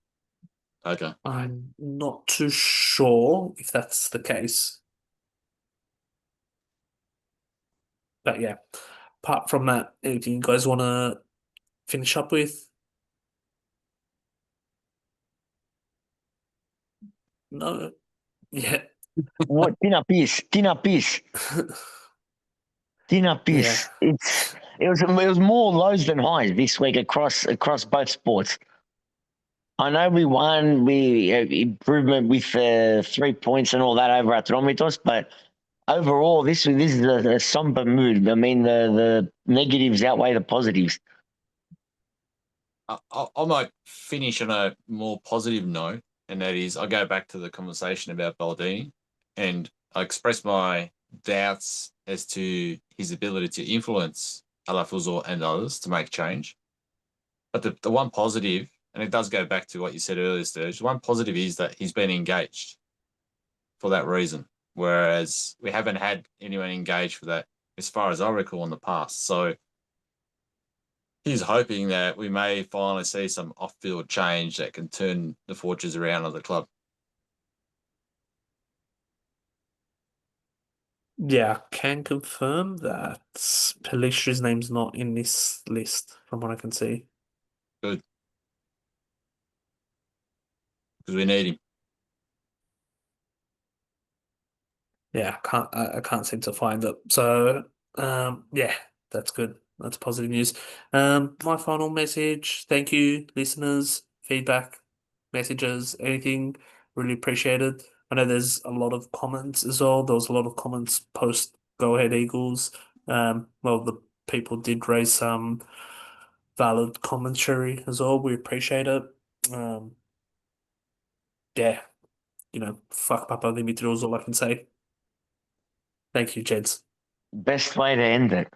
Speaker 3: Okay.
Speaker 1: I'm not too sure if that's the case. But yeah, apart from that, anything you guys want to finish up with? No? Yeah.
Speaker 2: What dinner piece?
Speaker 1: Yeah.
Speaker 2: It was more lows than highs this week across both sports. I know we won, improvement with 3 points and all that over Atromitos, but overall this is a somber mood. I mean, the negatives outweigh the positives.
Speaker 3: I might finish on a more positive note, and that is I go back to the conversation about Baldini, and I express my doubts as to his ability to influence Alafuzo and others to make change. But the one positive, and it does go back to what you said earlier, Sturge, the one positive is that he's been engaged for that reason, whereas we haven't had anyone engaged for that, as far as I recall, in the past. So he's hoping that we may finally see some off-field change that can turn the fortunes around of the club.
Speaker 1: Yeah, can confirm that Palisha's name's not in this list from what I can see.
Speaker 3: Good. Because we need him.
Speaker 1: Yeah, I can't seem to find it. So, yeah, that's good. That's positive news. My final message, thank you, listeners, feedback, messages, anything, really appreciate it. I know there's a lot of comments as well. There was a lot of comments post Go Ahead Eagles. Well, the people did raise some valid commentary as well. We appreciate it. Yeah, fuck Papa Limited is all I can say. Thank you, gents.
Speaker 2: Best way to end it.